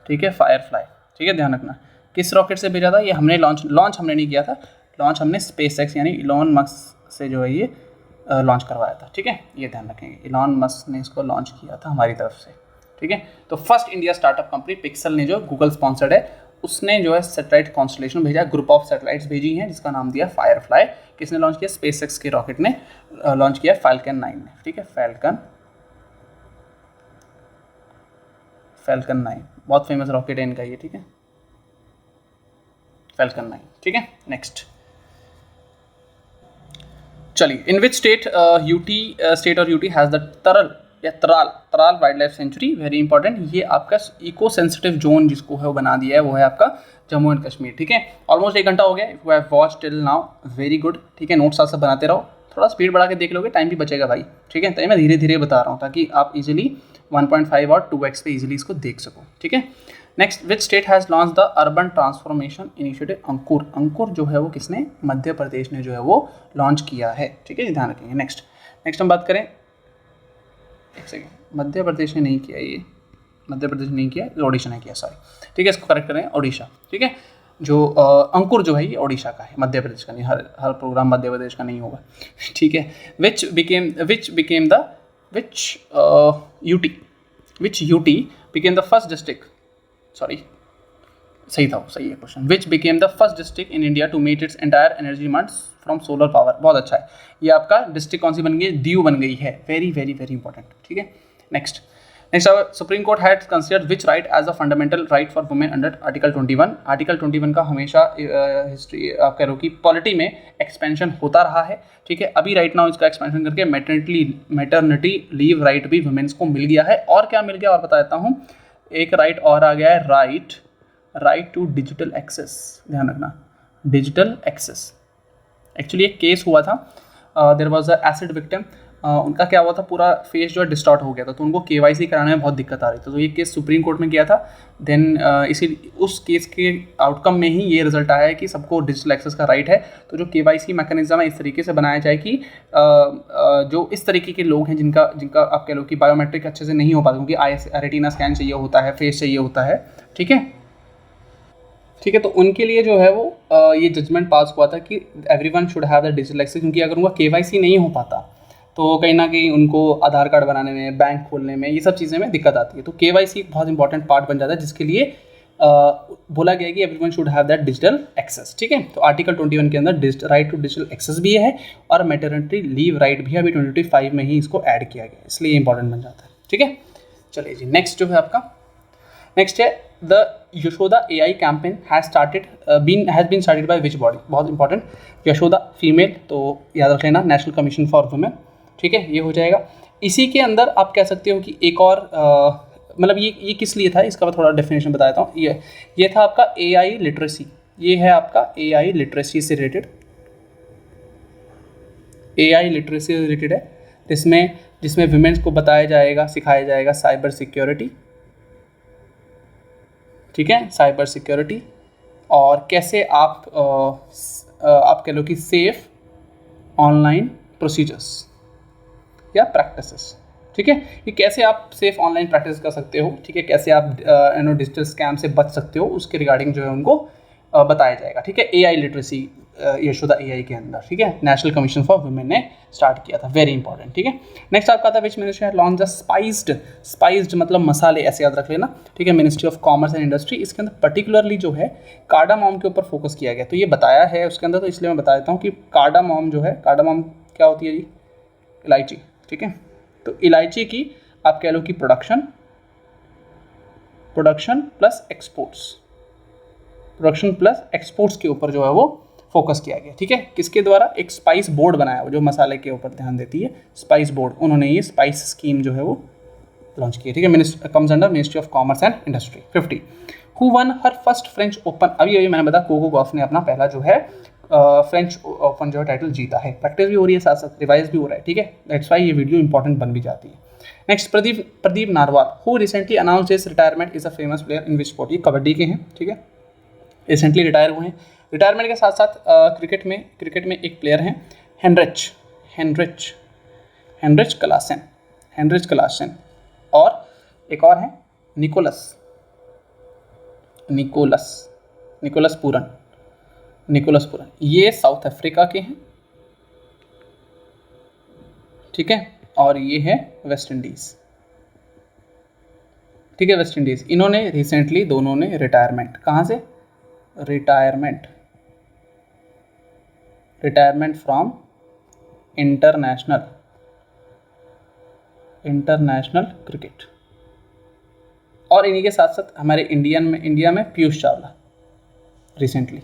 ठीक है, फायरफ्लाई, ठीक है, ध्यान रखना। किस रॉकेट से भेजा था, ये हमने लॉन्च हमने नहीं किया था, लॉन्च हमने स्पेसएक्स यानी इलॉन मस्क से जो है ये लॉन्च करवाया था, ठीक है, ये ध्यान रखेंगे, इलॉन मस्क ने इसको लॉन्च किया था हमारी तरफ से, ठीक है। तो first India startup company pixel ने, जो गूगल स्पॉन्सर्ड है, उसने जो है सैटेलाइट कॉन्स्टलेशन भेजा, ग्रुप ऑफ सैटेलाइट्स भेजी हैं जिसका नाम दिया फायरफ्लाई। किसने लॉन्च किया, स्पेसएक्स के रॉकेट ने लॉन्च किया, फाल्कन 9 ने, ठीक है, फाल्कन 9 बहुत फेमस रॉकेट है इनका ये, ठीक है, फाल्कन 9, ठीक है। नेक्स्ट चलिए, in which state UT has the Tral wild life sanctuary, very important, ये आपका इको सेंसिटिव जोन जिसको है वो बना दिया है, वो है आपका जम्मू एंड कश्मीर, ठीक है। ऑलमोस्ट 1 घंटा हो गया, if you have watch till now, very good, ठीक है, नोट्स साथ साथ बनाते रहो, थोड़ा स्पीड बढ़ा के देख लोगे टाइम भी बचेगा भाई, ठीक है, तो मैं धीरे धीरे बता रहा हूँ ताकि आप इजीली 1.5 और 2x पे इजीली इसको देख सको, ठीक है। Next, which state has launch the urban transformation initiative, Ankur जो है वो किसने, मध्य प्रदेश ने जो है वो लॉन्च किया है, ठीक है, ध्यान रखेंगे। नेक्स्ट हम बात करें, एक सेकेंड, मध्य प्रदेश ने नहीं किया, ये मध्य प्रदेश ने नहीं किया, ओडिशा ने किया, सॉरी, ठीक है, इसको करेक्ट करें, ओडिशा, ठीक है। जो अंकुर जो है ये ओडिशा का है, मध्य प्रदेश का नहीं, हर प्रोग्राम मध्य प्रदेश का नहीं होगा, ठीक है। Which UT became the first district, sorry सही था वो, सही है question, which became the first district in India to meet its entire energy demands from solar power, बहुत अच्छा है, ये आपका डिस्ट्रिक्ट कौन सी बन गई, दीव बन गई है, वेरी वेरी वेरी इंपॉर्टेंट, ठीक है। Next Supreme Court had considered which right as a fundamental right for women under article 21, article 21 का हमेशा हिस्ट्री आप कह रहे हो कि पॉलिटी में एक्सपेंशन होता रहा है, ठीक है, अभी राइट नाउ इसका एक्सपेंशन करके मैटरनिटी लीव राइट भी वुमेन्स को मिल गया है, और क्या मिल गया और बता देता हूँ, एक राइट और आ गया है, राइट टू डिजिटल एक्सेस, ध्यान रखना, डिजिटल एक्सेस। एक्चुअली एक केस हुआ था, there was a acid victim, उनका क्या हुआ था, पूरा फेस जो है डिस्टॉर्ट हो गया था, तो उनको केवाईसी कराने में बहुत दिक्कत आ रही थी, तो ये केस सुप्रीम कोर्ट में गया था, देन इसी उस केस के आउटकम में ही ये रिजल्ट आया है कि सबको डिजिटल एक्सेस का राइट है। तो जो केवाईसी मैकेनिज्म है इस तरीके से बनाया जाए कि जो इस तरीके के लोग हैं जिनका आप कह लो कि बायोमेट्रिक अच्छे से नहीं हो पाता, क्योंकि आई रेटिना स्कैन चाहिए होता है, फेस चाहिए होता है, ठीक है, तो उनके लिए जो है वो ये जजमेंट पास हुआ था कि everyone should have the digital access, क्योंकि अगर उनका केवाईसी नहीं हो पाता तो कहीं ना कहीं उनको आधार कार्ड बनाने में, बैंक खोलने में, ये सब चीज़ें में दिक्कत आती है, तो केवाईसी एक बहुत इंपॉर्टेंट पार्ट बन जाता है, जिसके लिए बोला गया कि everyone should have that digital access, ठीक है। तो आर्टिकल 21 के अंदर राइट टू डिजिटल एक्सेस भी है और मैटरनिटी लीव राइट भी अभी 2025 में ही इसको ऐड किया गया, इसलिए इंपॉर्टेंट बन जाता है, ठीक है। चलिए जी, नेक्स्ट जो है आपका, नेक्स्ट है the Yashoda AI campaign has been started by which body, बहुत इंपॉर्टेंट, यशोदा फीमेल, तो याद रख लेना, नेशनल कमीशन फॉर वुमेन, ठीक है, ये हो जाएगा। इसी के अंदर आप कह सकते हो कि एक और मतलब ये किस लिए था, इसका मैं थोड़ा डेफिनेशन बता देता हूँ। ये था आपका AI लिटरेसी, ये है आपका AI लिटरेसी से रिलेटेड, AI लिटरेसी से रिलेटेड है, जिसमें वुमेन्स को बताया जाएगा, सिखाया जाएगा साइबर सिक्योरिटी, ठीक है, साइबर सिक्योरिटी, और कैसे आप कह लो कि सेफ ऑनलाइन प्रोसीजर्स या प्रैक्टिसेस, ठीक है, कि कैसे आप सेफ ऑनलाइन प्रैक्टिस कर सकते हो, ठीक है, कैसे आप डिजिटल स्कैम से बच सकते हो, उसके रिगार्डिंग जो है उनको बताया जाएगा, ठीक है। AI लिटरेसी यशोदा AI के अंदर, ठीक है, नेशनल कमीशन फॉर वुमेन ने स्टार्ट किया था, वेरी इंपॉर्टेंट, ठीक है। नेक्स्ट आपका था which ministry had launch the spiced मतलब मसाले, ऐसे याद रख लेना, ठीक है, Ministry of Commerce and Industry, इसके अंदर पर्टिकुलरली जो है कार्डामॉम के ऊपर फोकस किया गया, तो ये बताया है उसके अंदर, तो इसलिए मैं बता देता हूँ कि कार्डामॉम जो है, कार्डामॉम क्या होती है जी, इलायची, ठीक है, तो इलायची की आप कह लो कि production production plus exports, production plus exports के ऊपर जो है वो फोकस किया गया। ठीक है, किसके द्वारा? एक स्पाइस बोर्ड बनाया जो मसाले के ऊपर ध्यान देती है, स्पाइस बोर्ड, उन्होंने ये स्पाइस स्कीम जो है वो लॉन्च की है। ठीक है, comes under ministry of Commerce and industry. 50 who one her first French open, अभी मैंने बताया कोको गॉफ ने अपना पहला जो है फ्रेंच ओपन जो है टाइटल जीता है। प्रैक्टिस भी हो रही है, साथ साथ रिवाइज भी हो रहा है। ठीक है, दैट्स वाई ये वीडियो इंपॉर्टेंट बन भी जाती है। Next, Pradeep narwhal who recently announce his retirement is a famous player in which sport, ये कबड्डी के हैं। ठीक है, रिसेंटली रिटायर हुए हैं। रिटायरमेंट के साथ साथ क्रिकेट में एक प्लेयर हैं हेनरिच क्लासन, और एक और है निकोलस पूरन, ये साउथ अफ्रीका के हैं। ठीक है, और ये है वेस्ट इंडीज़। ठीक है, वेस्ट इंडीज़, इन्होंने रिसेंटली दोनों ने रिटायरमेंट, कहाँ से? Retirement from international cricket. और इन्हीं के साथ साथ हमारे इंडिया में पीयूष चावला रिसेंटली।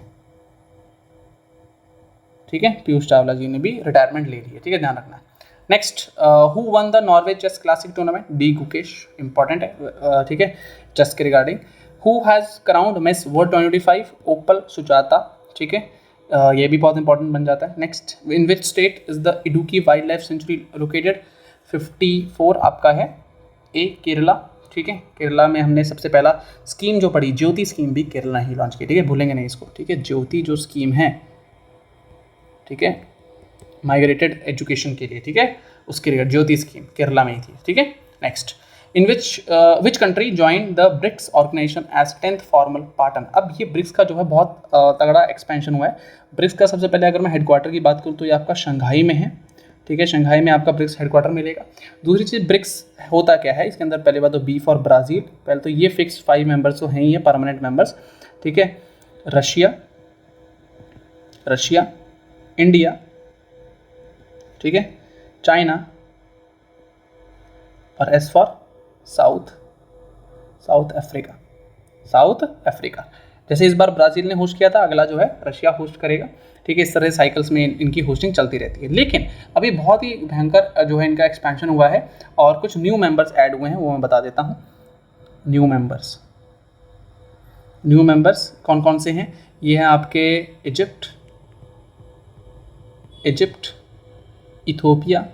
ठीक है, पीयूष चावला जी ने भी रिटायरमेंट ले ली है। ठीक है, ध्यान रखना। Next, who won the Norway chess classic tournament, D Gukesh, important है। ठीक है, चेस के regarding. Who has crowned Miss World 2025, Opal Suchata. ठीक है, ये भी बहुत इंपॉर्टेंट बन जाता है। Next, in which state is the Idukki wild life sanctuary located, 54 आपका है ए, केरला। ठीक है, केरला में हमने सबसे पहला स्कीम जो पढ़ी, ज्योति स्कीम, भी केरला ही लॉन्च की। ठीक है, भूलेंगे नहीं इसको। ठीक है, ज्योति जो स्कीम है, ठीक है, माइग्रेटेड एजुकेशन के लिए। ठीक है, उसके लिए ज्योति स्कीम केरला में ही थी। ठीक है, next, in which country join the BRICS organisation as 10th formal partner. अब ये ब्रिक्स का जो है बहुत तगड़ा एक्सपेंशन हुआ है। ब्रिक्स का सबसे पहले अगर मैं हेडक्वार्टर की बात करूँ तो ये आपका शंघाई में है। ठीक है, शंघाई में आपका ब्रिक्स हेडक्वार्टर मिलेगा। दूसरी चीज़, ब्रिक्स होता क्या है, इसके अंदर पहले बात तो बी फॉर ब्राज़ील, पहले तो ये फिक्स 5 मेंबर्स तो हैं ही है, परमानेंट मेंबर्स। ठीक है, रशिया, इंडिया, ठीक है, चाइना, और एस फॉर साउथ अफ्रीका। जैसे इस बार ब्राज़ील ने होस्ट किया था, अगला जो है रशिया होस्ट करेगा। ठीक है, इस तरह साइकिल्स में इनकी होस्टिंग चलती रहती है। लेकिन अभी बहुत ही भयंकर जो है इनका एक्सपेंशन हुआ है और कुछ न्यू मेंबर्स ऐड हुए हैं, वो मैं बता देता हूँ। न्यू मेंबर्स कौन कौन से हैं? ये हैं आपके Egypt, Ethiopia,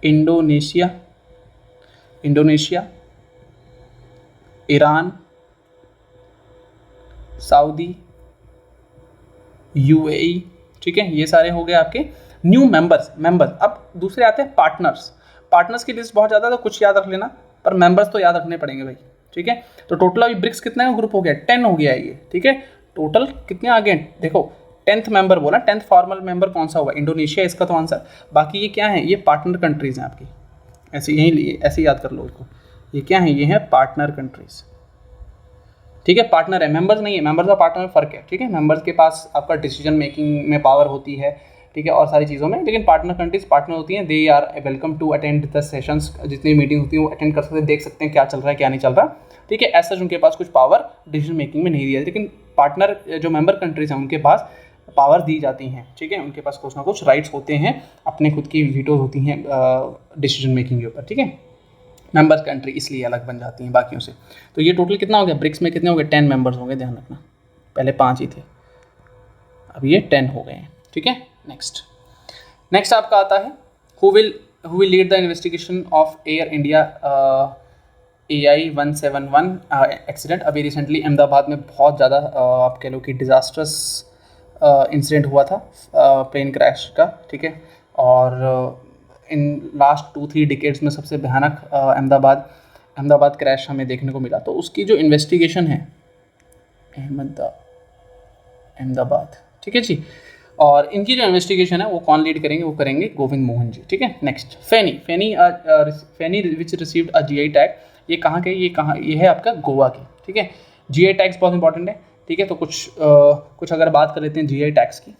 Indonesia, Iran, Saudi, UAE. ठीक है, ये सारे हो गए आपके न्यू मेंबर्स। अब दूसरे आते हैं पार्टनर्स की लिस्ट बहुत ज़्यादा, तो कुछ याद रख लेना, पर मेंबर्स तो याद रखने पड़ेंगे भाई। ठीक है, तो टोटल अभी ब्रिक्स कितने का ग्रुप हो गया? 10 हो गया है ये। ठीक है, टोटल कितने आ गए देखो, 10th मेंबर बोला, 10th फॉर्मल मेंबर कौन सा हुआ? इंडोनेशिया, इसका तो आंसर। बाकी ये क्या है? ये पार्टनर कंट्रीज हैं आपकी, ऐसे याद कर लो इसको। ये क्या है? ये है पार्टनर कंट्रीज। ठीक है, पार्टनर है, मेंबर्स नहीं है। मेंबर्स और पार्टनर में फ़र्क है। ठीक है, मेंबर्स के पास आपका डिसीजन मेकिंग में पावर होती है, ठीक है, और सारी चीज़ों में, लेकिन पार्टनर कंट्रीज पार्टनर होती हैं। They are welcome to attend the sessions, जितनी मीटिंग होती है वो अटेंड कर सकते हैं, देख सकते हैं क्या चल रहा है क्या नहीं चल रहा। ठीक है, ऐसा उनके पास कुछ पावर डिसीजन मेकिंग में नहीं दिया, लेकिन पार्टनर जो मेंबर कंट्रीज हैं उनके पास पावर दी जाती हैं। ठीक है, उनके पास कुछ ना कुछ राइट्स होते हैं, अपने खुद की वीटोज होती हैं डिसीजन मेकिंग के ऊपर। ठीक है, मेंबर्स कंट्री इसलिए अलग बन जाती हैं बाकियों से। तो ये टोटल कितना हो गया? ब्रिक्स में कितने हो गए? 10 मेंबर्स होंगे, ध्यान रखना। पहले 5 ही थे, अब ये 10 हो गए हैं। ठीक है, नेक्स्ट आपका आता है who will lead the investigation of air India AI-171 accident. अभी रिसेंटली अहमदाबाद में बहुत ज़्यादा आप कह लो कि डिज़ास्ट्रस इंसिडेंट हुआ था प्लेन क्रैश का। ठीक है, और इन लास्ट 2-3 डिकेड्स में सबसे भयानक अहमदाबाद क्रैश हमें देखने को मिला। तो उसकी जो इन्वेस्टिगेशन है अहमदाबाद, ठीक है जी, और इनकी जो इन्वेस्टिगेशन है वो कौन लीड करेंगे? वो करेंगे गोविंद मोहन जी। ठीक है, next, feni which received a GI tag. ये कहाँ के? ये है आपका गोवा की। ठीक है, GI टैग्स बहुत इंपॉर्टेंट है। ठीक है, तो कुछ अगर बात कर लेते हैं GI टैग्स की,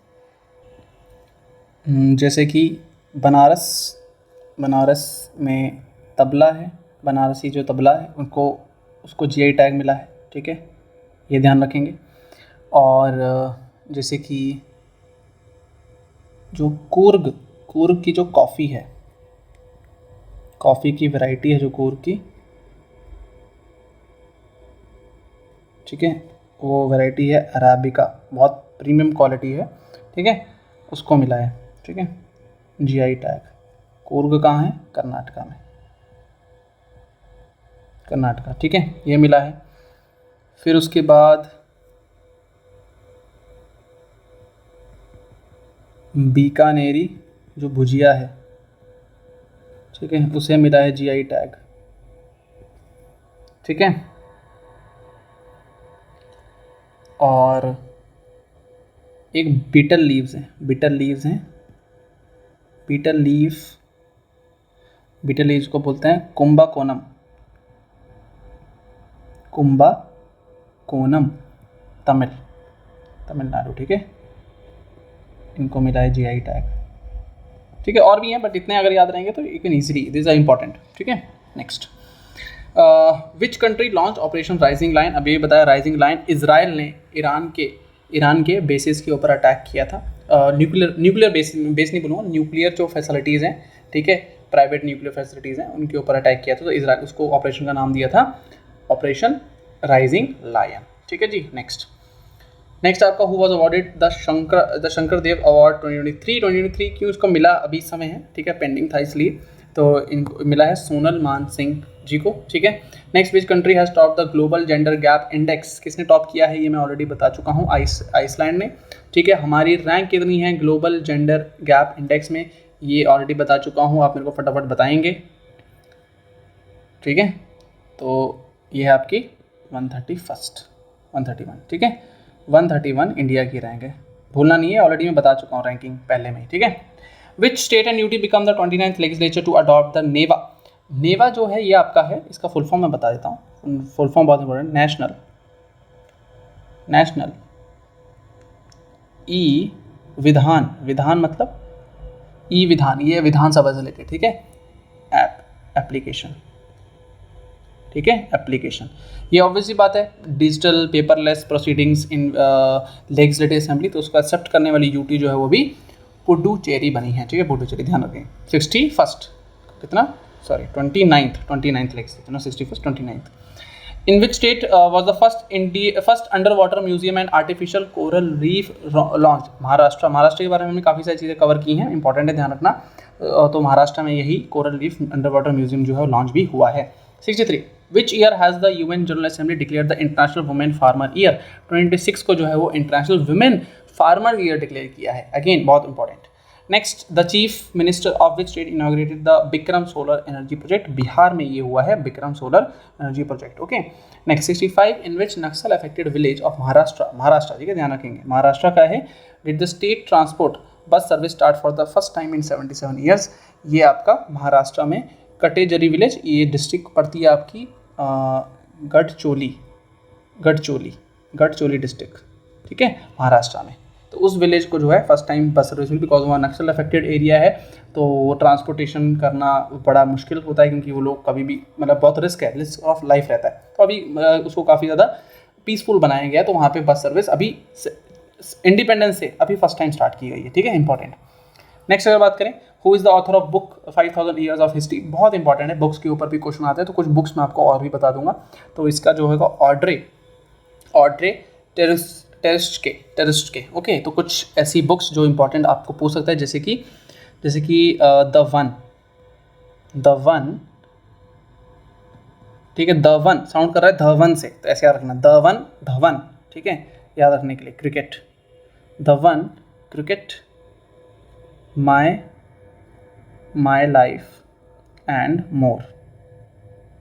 जैसे कि बनारस में तबला है, बनारसी जो तबला है उनको उसको जीआई टैग मिला है, ठीक है, ये ध्यान रखेंगे। और जैसे कि जो कूर्ग की जो कॉफ़ी है, कॉफ़ी की वैरायटी है जो कूर्ग की, ठीक है, वो वैरायटी है अराबिका, बहुत प्रीमियम क्वालिटी है, ठीक है, उसको मिला है, ठीक है, जीआई टैग। कूर्ग कहाँ है? कर्नाटका में, कर्नाटका, ठीक है, ये मिला है। फिर उसके बाद बीकानेरी जो भुजिया है, ठीक है, उसे मिला है जीआई टैग, ठीक है। और एक बीटल लीव्स हैं, बीटल लीव्स को बोलते हैं कुंबा कोनम, तमिलनाडु, ठीक है, इनको मिला है जीआई टैग, ठीक है। और भी हैं बट इतने अगर याद रहेंगे तो you can easily, this are important, ठीक है। Next, which country launch operation rising line? अभी बताया राइजिंग लाइन, इजराइल ने ईरान के बेसिस के ऊपर अटैक किया था। न्यूक्लियर बेस नहीं बोलूँगा, न्यूक्लियर जो फैसिलिटीज़ हैं, ठीक है, प्राइवेट न्यूक्लियर फैसिलिटीज़ हैं, उनके ऊपर अटैक किया था। तो इजराइल उसको ऑपरेशन का नाम दिया था ऑपरेशन राइजिंग लायन, ठीक है जी। नेक्स्ट आपका who was awarded the Shankar Dev award 2023 क्यों उसको मिला? अभी समय है, ठीक है, पेंडिंग था इसलिए, तो इनको मिला है सोनल मान सिंह जी को, ठीक है। Next, which country has top the global gender gap index? किसने टॉप किया है? ये मैं ऑलरेडी बता चुका हूँ, आइसलैंड ने, ठीक है। हमारी रैंक कितनी है ग्लोबल जेंडर गैप इंडेक्स में? ये ऑलरेडी बता चुका हूँ, आप मेरे को फटाफट बताएंगे, ठीक है। तो ये है आपकी 131, ठीक है, 131 इंडिया की रैंक है, भूलना नहीं है, ऑलरेडी मैं बता चुका हूँ रैंकिंग पहले में, ठीक है। Which state and UT become the 29th legislature to adopt the NeVA जो है ये आपका है, इसका फुल फॉर्म मैं बता देता हूँ, फुल फॉर्म बहुत इंपॉर्टेंट, नेशनल ई विधान मतलब ई विधान, ये विधानसभा से रिलेटेड, ठीक है, एप्लीकेशन, ठीक है, एप्लीकेशन। ये ऑब्वियसली बात है, digital paperless proceedings in legislative assembly, तो उसको एक्सेप्ट करने वाली यूटी जो है वो भी पुडुचेरी बनी है, ठीक है, पुडुचेरी, ध्यान रखें। 61st कितना, sorry 29th legislature, 61st 29th। In which state was the first under water museum and artificial coral reef launch? Maharashtra के बारे में हमने काफ़ी सारी चीज़ें कवर की हैं, इंपॉर्टेंट है, ध्यान रखना। तो महाराष्ट्र में यही coral reef under water museum जो है लॉन्च भी हुआ है। 63, which year has the UN general assembly declare the international women farmer year? 26 को जो है वो international women farmer year declare किया है, अगेन बहुत important. Next, the chief minister of which state inaugurated the Bikram solar energy project? Bihar में ये हुआ है Bikram solar energy project, okay. Next, 65, in which Naxal affected village of Maharashtra, ठीक है, ध्यान रखेंगे, महाराष्ट्र का है, did the state transport bus service start for the first time in 77 years? ये आपका महाराष्ट्र में कटेजरी विलेज, ये डिस्ट्रिक्ट पड़ती है आपकी गढ़चोली डिस्ट्रिक्ट, ठीक है, महाराष्ट्र में। तो उस विलेज को जो है first time bus service, because वहाँ नक्सल अफेक्टेड एरिया है, तो ट्रांसपोर्टेशन करना बड़ा मुश्किल होता है, क्योंकि वो लोग कभी भी मतलब बहुत रिस्क ऑफ लाइफ रहता है, तो अभी उसको काफ़ी ज़्यादा पीसफुल बनाया गया है, तो वहाँ पे बस सर्विस अभी इंडिपेंडेंस से अभी फर्स्ट टाइम स्टार्ट की गई है, ठीक है, इंपॉर्टेंट। नेक्स्ट अगर बात करें, who is the author of book 5000 years of history? बहुत इंपॉर्टेंट है, बुक्स के ऊपर भी क्वेश्चन आते हैं, तो कुछ बुक्स मैं आपको और भी बता दूंगा। तो इसका जो होगा ऑड्रे टेरिस्ट के, ओके। तो कुछ ऐसी बुक्स जो इंपॉर्टेंट आपको पूछ सकता है, जैसे कि द वन, ठीक है, द वन साउंड कर रहा है धवन से, तो ऐसे याद रखना, धवन, ठीक है, याद रखने के लिए। Cricket, the one cricket, my life and more,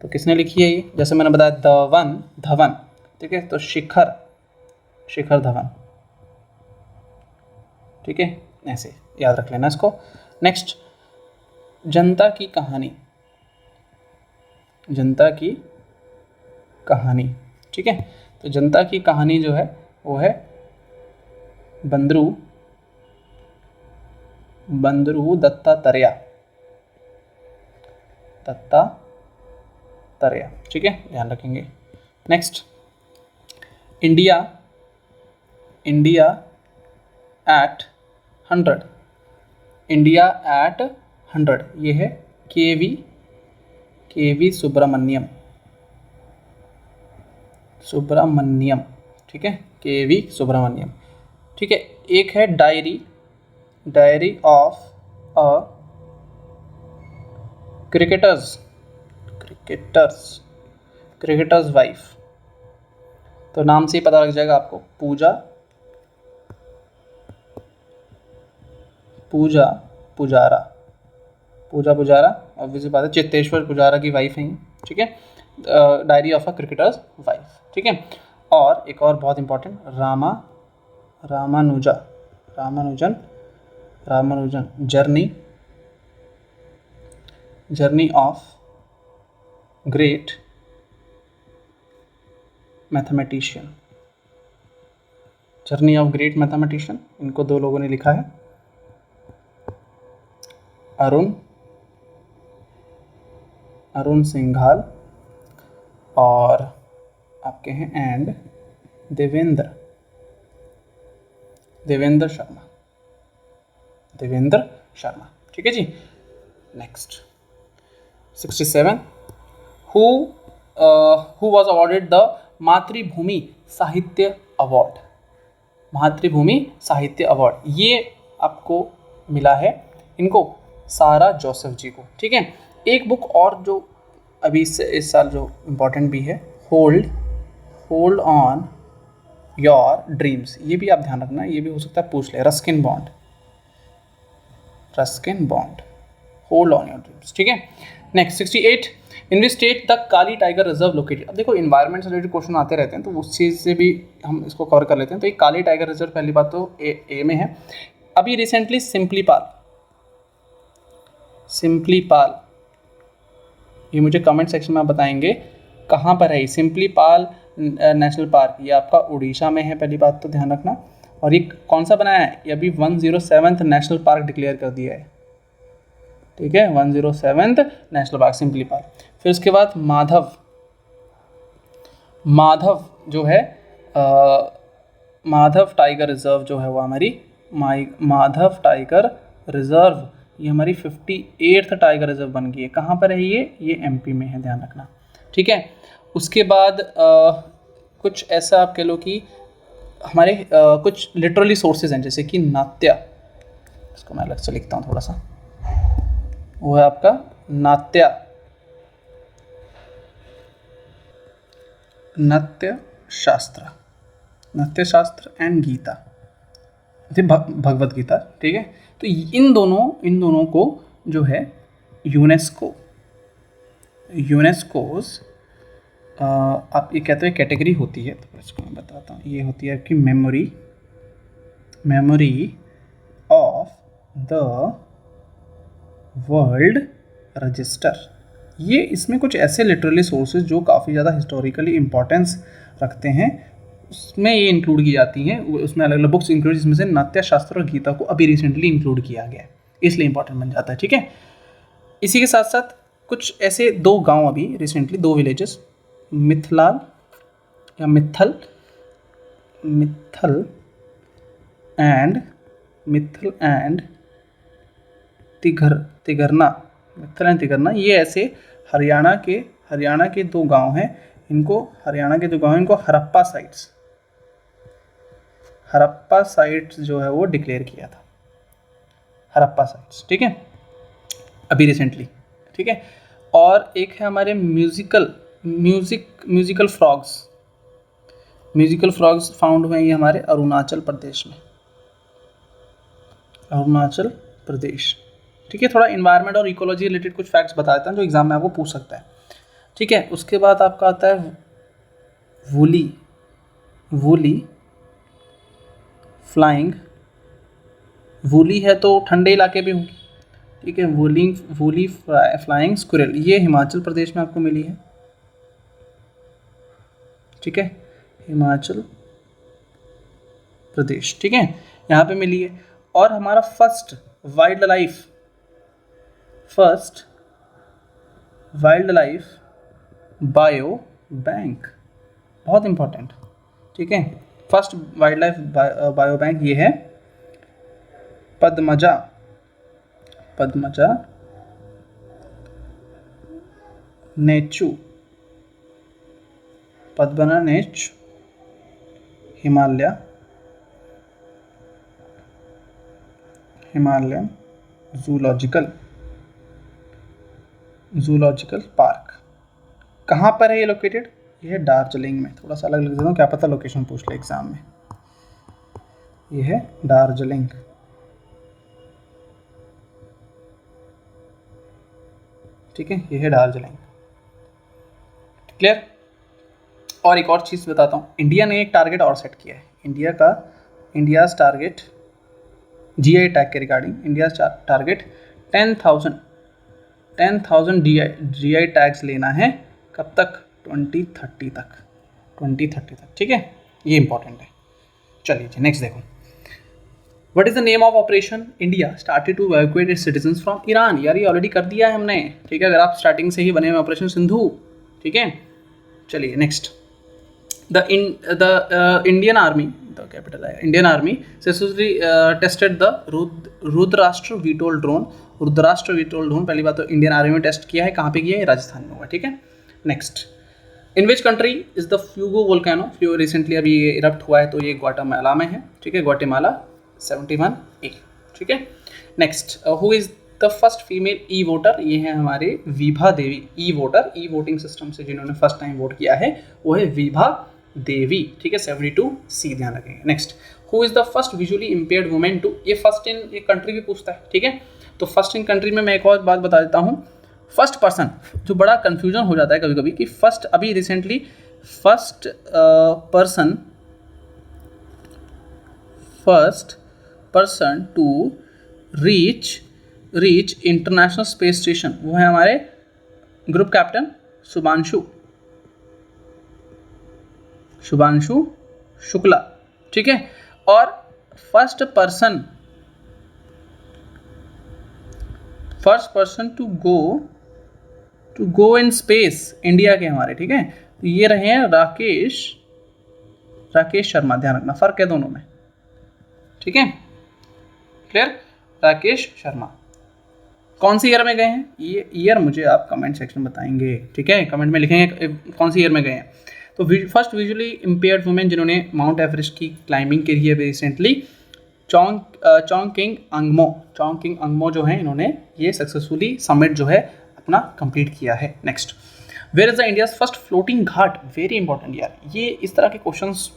तो किसने लिखी है ये? जैसे मैंने बताया धवन, ठीक है, तो शिखर धवन, ठीक है, ऐसे याद रख लेना इसको। नेक्स्ट, जनता की कहानी, ठीक है, तो जनता की कहानी जो है वो है बंदरू दत्तात्रेय, तरया, ठीक है, ध्यान रखेंगे। Next, India at 100, India at 100, ये है के वी सुब्रमण्यम, ठीक है, के वी सुब्रमण्यम, ठीक है। एक है diary of a cricketers wife, तो नाम से ही पता लग जाएगा आपको, पूजा पुजारा, ऑब्वियसली बात है, चित्तेश्वर पुजारा की वाइफ हैं, ठीक है। Diary of a cricketers wife, ठीक है। और एक और बहुत important, Ramanujan journey of great mathematician, इनको दो लोगों ने लिखा है, अरुण सिंघाल और आपके हैं एंड देवेंद्र शर्मा, ठीक है जी। Next 67, who was awarded the Mathrubhumi Sahitya award, ये आपको मिला है इनको, सारा जोसेफ जी को, ठीक है। एक बुक और जो अभी इस साल जो इम्पोर्टेंट भी है, होल्ड ऑन योर ड्रीम्स, ये भी आप ध्यान रखना, ये भी हो सकता है पूछ ले, Ruskin bond, hold on your dreams, ठीक है। Next 68, in which state the Kali tiger reserve located. अब देखो इन्वायरमेंट से रिलेटेड क्वेश्चन आते रहते हैं, तो उस चीज़ से भी हम इसको कवर कर लेते हैं। तो ये काली टाइगर रिजर्व पहली बात तो ए में है। अभी रिसेंटली सिंपली पाल, ये मुझे कमेंट सेक्शन में आप बताएंगे कहाँ पर है। सिंपली पाल नेशनल पार्क, ये आपका उड़ीसा में है, पहली बात तो ध्यान रखना। और ये कौन सा बनाया है, ये अभी 107th नेशनल पार्क डिक्लेयर कर दिया है, ठीक है, 107th नेशनल पार्क सिंपली पाल। फिर उसके बाद माधव जो है, माधव टाइगर रिजर्व जो है वो हमारी माधव टाइगर रिजर्व, ये हमारी 58th टाइगर रिजर्व बन गई है। कहाँ पर है ये एमपी में है, ध्यान रखना, ठीक है। उसके बाद कुछ ऐसा आप कह लो कि हमारे कुछ लिटरली सोर्सेज हैं, जैसे कि नाट्य, इसको मैं अलग से लिखता हूँ थोड़ा सा, वो है आपका नाट्य शास्त्र एंड गीता, भगवत गीता, ठीक है। तो इन दोनों को जो है यूनेस्कोस आप ये कहते हैं कैटेगरी होती है, तो इसको मैं बताता हूँ। ये होती है आपकी memory of the world register. ये इसमें कुछ ऐसे लिटरली सोर्सेज जो काफ़ी ज़्यादा हिस्टोरिकली इम्पोर्टेंस रखते हैं, उसमें ये इंक्लूड की जाती हैं। उसमें अलग अलग बुक्स इंक्लूड, जिसमें से नाट्य शास्त्र और गीता को अभी रिसेंटली इंक्लूड किया गया है, इसलिए इंपॉर्टेंट बन जाता है, ठीक है। इसी के साथ साथ कुछ ऐसे 2 गांव अभी रिसेंटली, 2 विलेजेस, मित्थल एंड तिगरना, ये ऐसे हरियाणा के 2 गांव हैं। इनको हड़प्पा साइट्स जो है वो डिक्लेयर किया था, हड़प्पा साइट्स, ठीक है, अभी रिसेंटली, ठीक है। और एक है हमारे म्यूजिकल फ्रॉग्स फाउंड हुए हैं, ये हमारे अरुणाचल प्रदेश, ठीक है। थोड़ा इन्वायरमेंट और इकोलॉजी रिलेटेड कुछ फैक्ट्स बता देता हूँ जो एग्जाम में आपको पूछ सकता है, ठीक है। उसके बाद आपका आता है वूली फ्लाइंग, वूली है तो ठंडे इलाके भी होंगे, ठीक है। वूली फ्लाइंग स्क्विरल, ये हिमाचल प्रदेश में आपको मिली है, ठीक है, हिमाचल प्रदेश, ठीक है, यहाँ पे मिली है। और हमारा first wild life bio bank, बहुत इंपॉर्टेंट, ठीक है। First wild life bio bank ये है पद्मजा, पद्मजा नेचू, पद्मजा नेच हिमालयन जूलॉजिकल पार्क। कहाँ पर है ये लोकेटेड? ये है दार्जिलिंग में। थोड़ा सा अलग लिख देता हूँ, क्या पता लोकेशन पूछ ले एग्जाम में। ये है दार्जिलिंग, ठीक है, ये है दार्जिलिंग, क्लियर। और एक और चीज़ बताता हूँ, इंडिया ने एक टारगेट और सेट किया है, इंडियाज़ टारगेट जीआई टैग के regarding. India's target 10,000 GI tags लेना है, कब तक? 2030 तक, 2030 तक, ठीक है, ये इंपॉर्टेंट है। चलिए जी नेक्स्ट देखो, what is the name of operation India started to evacuate its citizens from Iran? यार ये ऑलरेडी कर दिया है हमने, ठीक है, अगर आप स्टार्टिंग से ही बने हुए ऑपरेशन सिंधु, ठीक है। चलिए next, the Indian army, the capital है Indian army, successfully tested the Rudrastra VTOL drone. Rudrastra VTOL drone पहली बात तो इंडियन आर्मी में टेस्ट किया है, कहाँ पे किया है? राजस्थान में हुआ, ठीक है। Next, in which country is the Fuego volcano? Recently अभी ये इरप्ट हुआ है, तो ये ग्वाटेमाला में है, ठीक है, ग्वाटेमाला 71A, ठीक है। Next, who is the first female E voter? ये है हमारे विभा देवी। ई वोटर, ई वोटिंग सिस्टम से जिन्होंने फर्स्ट टाइम वोट किया है वो है विभा देवी, ठीक है, 72C ध्यान रखेंगे। Next, who is the first visually impaired women to? ये फर्स्ट इन एक कंट्री भी पूछता है, ठीक है, तो फर्स्ट इन कंट्री में मैं एक और बात बता देता हूँ, फर्स्ट पर्सन, जो बड़ा कन्फ्यूजन हो जाता है कभी कभी कि फर्स्ट, अभी recently first person to reach International Space Station, वो है हमारे ग्रुप कैप्टन शुभांशु शुक्ला, ठीक है। और first person to go in space India के हमारे, ठीक है, तो ये रहे हैं राकेश शर्मा, ध्यान रखना फर्क है दोनों में, ठीक है, क्लियर। राकेश शर्मा कौन सी ईयर में गए हैं? ये ईयर मुझे आप कमेंट सेक्शन में बताएंगे, ठीक है, कमेंट में लिखेंगे कौन सी ईयर में गए हैं। तो फर्स्ट विजुअली इम्पेयर्ड वुमेन जिन्होंने माउंट एवरेस्ट की क्लाइंबिंग की है रिसेंटली, चोंगकिंग अंगमो जो है, इन्होंने ये सक्सेसफुली समिट जो है अपना कंप्लीट किया है। Next, where is the India's first floating ghat? Very important यार, ये इस तरह के क्वेश्चंस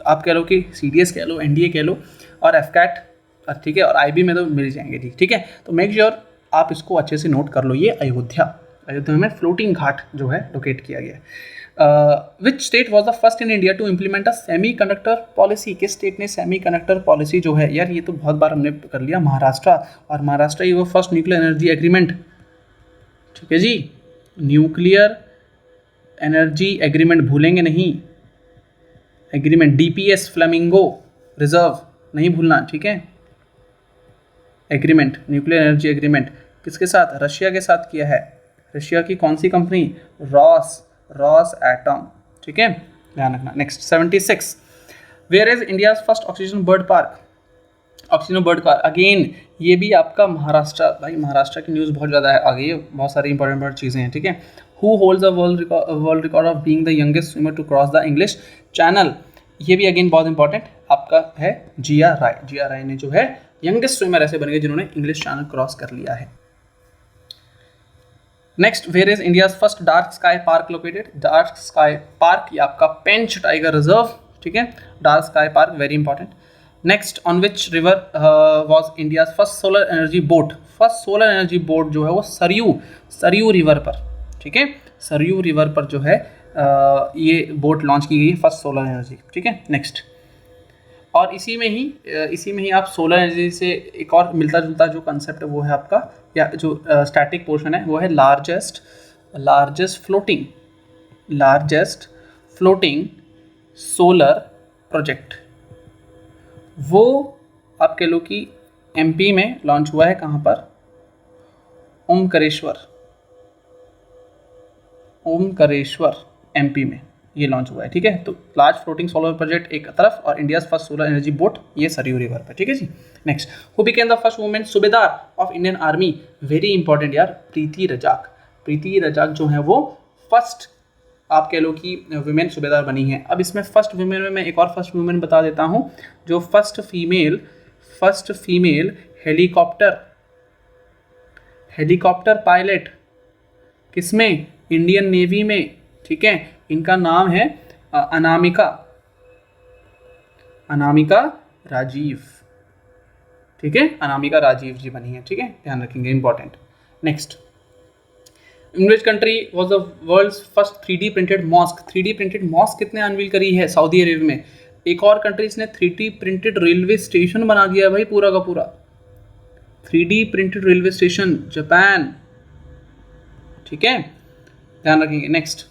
आप कह लो कि CDS कह लो, NDA कह लो, और FCAT, ठीक है, और IB में तो मिल जाएंगे जी, ठीक है। तो मेक श्योर आप इसको अच्छे से नोट कर लो। ये अयोध्या में फ्लोटिंग घाट जो है लोकेट किया गया है। Which state was the first in India to implement a semiconductor policy? किस स्टेट ने सेमी कंडक्टर पॉलिसी जो है, यार ये तो बहुत बार हमने कर लिया, महाराष्ट्र, और महाराष्ट्र ही वो फर्स्ट न्यूक्लियर एनर्जी एग्रीमेंट, ठीक है जी, न्यूक्लियर एनर्जी एग्रीमेंट भूलेंगे नहीं, एग्रीमेंट DPS फ्लेमिंगो रिजर्व नहीं भूलना, ठीक है। एग्रीमेंट, न्यूक्लियर एनर्जी एग्रीमेंट किसके साथ? रशिया के साथ किया है। रशिया की कौन सी कंपनी? रॉस एटम, ठीक है, ध्यान रखना। Next, 76, where is India's first oxygen bird park? Oxygen bird park again ये भी आपका महाराष्ट्र, भाई महाराष्ट्र की न्यूज़ बहुत ज़्यादा है आगे, बहुत सारी इंपॉर्टेंट चीज़ें हैं, ठीक है। Who holds the world record of being the youngest swimmer to cross the English Channel? ये भी अगेन बहुत इंपॉर्टेंट आपका है जिया राय ने जो है यंगेस्ट स्विमर ऐसे बन गए जिन्होंने इंग्लिश चैनल क्रॉस कर लिया है। Next, where is India's first dark sky park located? Dark sky park ये आपका पेंच टाइगर रिजर्व, ठीक है, dark sky park very important. Next, on which river was India's first solar energy boat? First solar energy boat जो है वो Saryu river पर, ठीक है, सरयू रिवर पर जो है ये बोट लॉन्च की गई है, फर्स्ट सोलर एनर्जी, ठीक है। नेक्स्ट, और इसी में ही आप सोलर एनर्जी से एक और मिलता जुलता जो कंसेप्ट है वो है आपका, या जो स्टैटिक पोर्शन है वो है लार्जेस्ट फ्लोटिंग सोलर प्रोजेक्ट। वो आप कह लो कि MP में लॉन्च हुआ है, कहाँ पर? ओमकारेश्वर एमपी में ये लॉन्च हुआ है, ठीक है। तो लार्ज फ्लोटिंग सोलर प्रोजेक्ट एक तरफ और India first solar energy boat ये सरयू रिवर पर, ठीक है जी। Next, who became the first women subedar of Indian army, very important यार, प्रीति रजाक। प्रीति रजाक जो है वो फर्स्ट आप कह लो कि वुमेन सूबेदार बनी है। अब इसमें फर्स्ट वुमेन में मैं एक और फर्स्ट वुमेन बता देता हूँ, जो फर्स्ट फीमेल हेलीकॉप्टर पायलट किसमें, इंडियन नेवी में, ठीक है। इनका नाम है अनामिका राजीव, ठीक है। अनामिका राजीव जी बनी है, ठीक है, ध्यान रखेंगे, important. Next, in which country was the world's first 3D printed mosque. 3D printed mosque कितने अनवील करी है, सऊदी अरेबिया में। एक और कंट्रीज ने 3D प्रिंटेड रेलवे स्टेशन बना दिया है भाई, पूरा का पूरा 3D printed railway station, Japan, ठीक है, ध्यान रखेंगे। Next,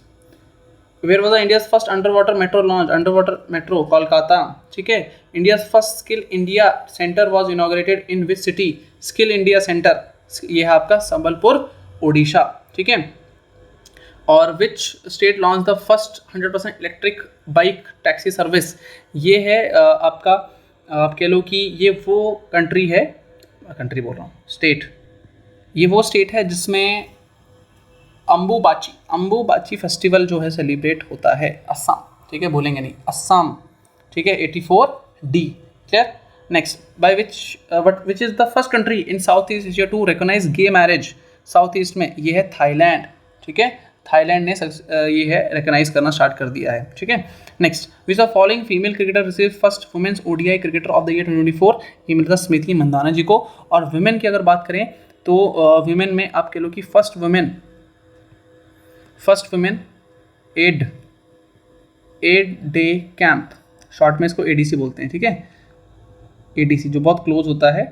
where was the India's first underwater metro launch, underwater metro Kolkata, ठीक है। India's first skill India centre was inaugurated in which city, skill India centre ये है आपका संबलपुर, ओडिशा, ठीक है। और which state launch the first 100% electric bike taxi service, ये है आपका आप कह लो कि ये वो कंट्री बोल रहा हूँ, स्टेट, ये वो स्टेट है जिसमें अंबुबाची फेस्टिवल जो है सेलिब्रेट होता है, असम, ठीक है, भूलेंगे नहीं, असम, ठीक है, 84D, clear. Next, by which is the first country in South East Asia to recognise gay marriage, South East में ये है थाईलैंड, ठीक है, थाईलैंड ने ये है रिकॉग्नाइज करना स्टार्ट कर दिया है, ठीक है। Next, which of following female cricketer receive first women's ODI cricketer of the year 2024, ये मिलता स्मृति मंदाना जी को। और वुमेन की अगर बात करें तो वुमेन में आप कह लो कि first women aide de camp, short में इसको ADC बोलते हैं, ठीक है, ADC जो बहुत क्लोज होता है,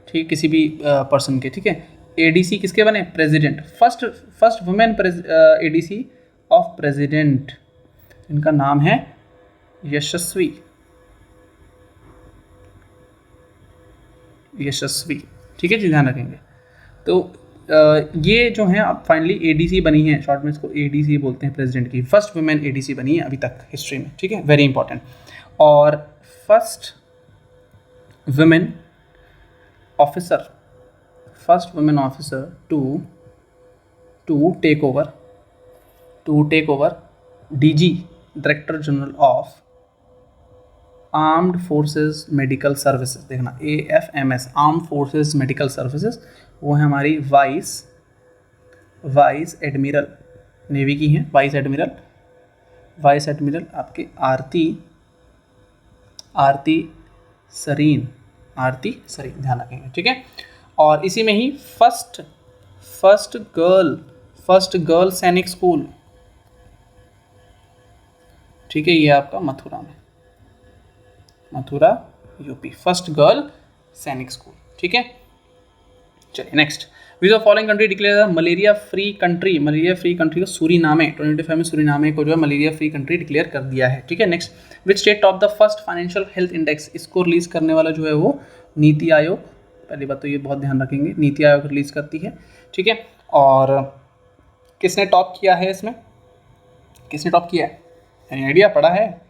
ठीक, किसी भी पर्सन के, ठीक है। ADC किसके बने, president, first women ADC of president, इनका नाम है यशस्वी, ठीक है जी, ध्यान रखेंगे। तो ये जो है अब फाइनली ADC बनी है, शॉर्ट में इसको ADC बोलते हैं, प्रेसिडेंट की फर्स्ट वुमेन ADC बनी है अभी तक हिस्ट्री में, ठीक है, वेरी इंपॉर्टेंट। और first women officer to take over DG, director general of armed forces medical services, देखना AFMS, armed forces medical services, वो है हमारी वाइस एडमिरल, नेवी की हैं, वाइस एडमिरल आपके आरती सरीन, ध्यान रखेंगे, ठीक है। और इसी में ही फर्स्ट गर्ल सैनिक स्कूल, ठीक है, ये आपका मथुरा यूपी, फर्स्ट गर्ल सैनिक स्कूल, ठीक है। चलिए next, which of following country declare malaria free country को सूरीनामे, 2025 में सूरीनामे को जो है मलेरिया फ्री कंट्री डिक्लेयर कर दिया है, ठीक है। Next, which state top the first financial health index, इसको रिलीज करने वाला जो है वो नीति आयोग, पहली बात तो ये बहुत ध्यान रखेंगे, नीति आयोग रिलीज करती है, ठीक है। और किसने टॉप किया है, इसमें किसने टॉप किया है, यानी आइडिया पड़ा है,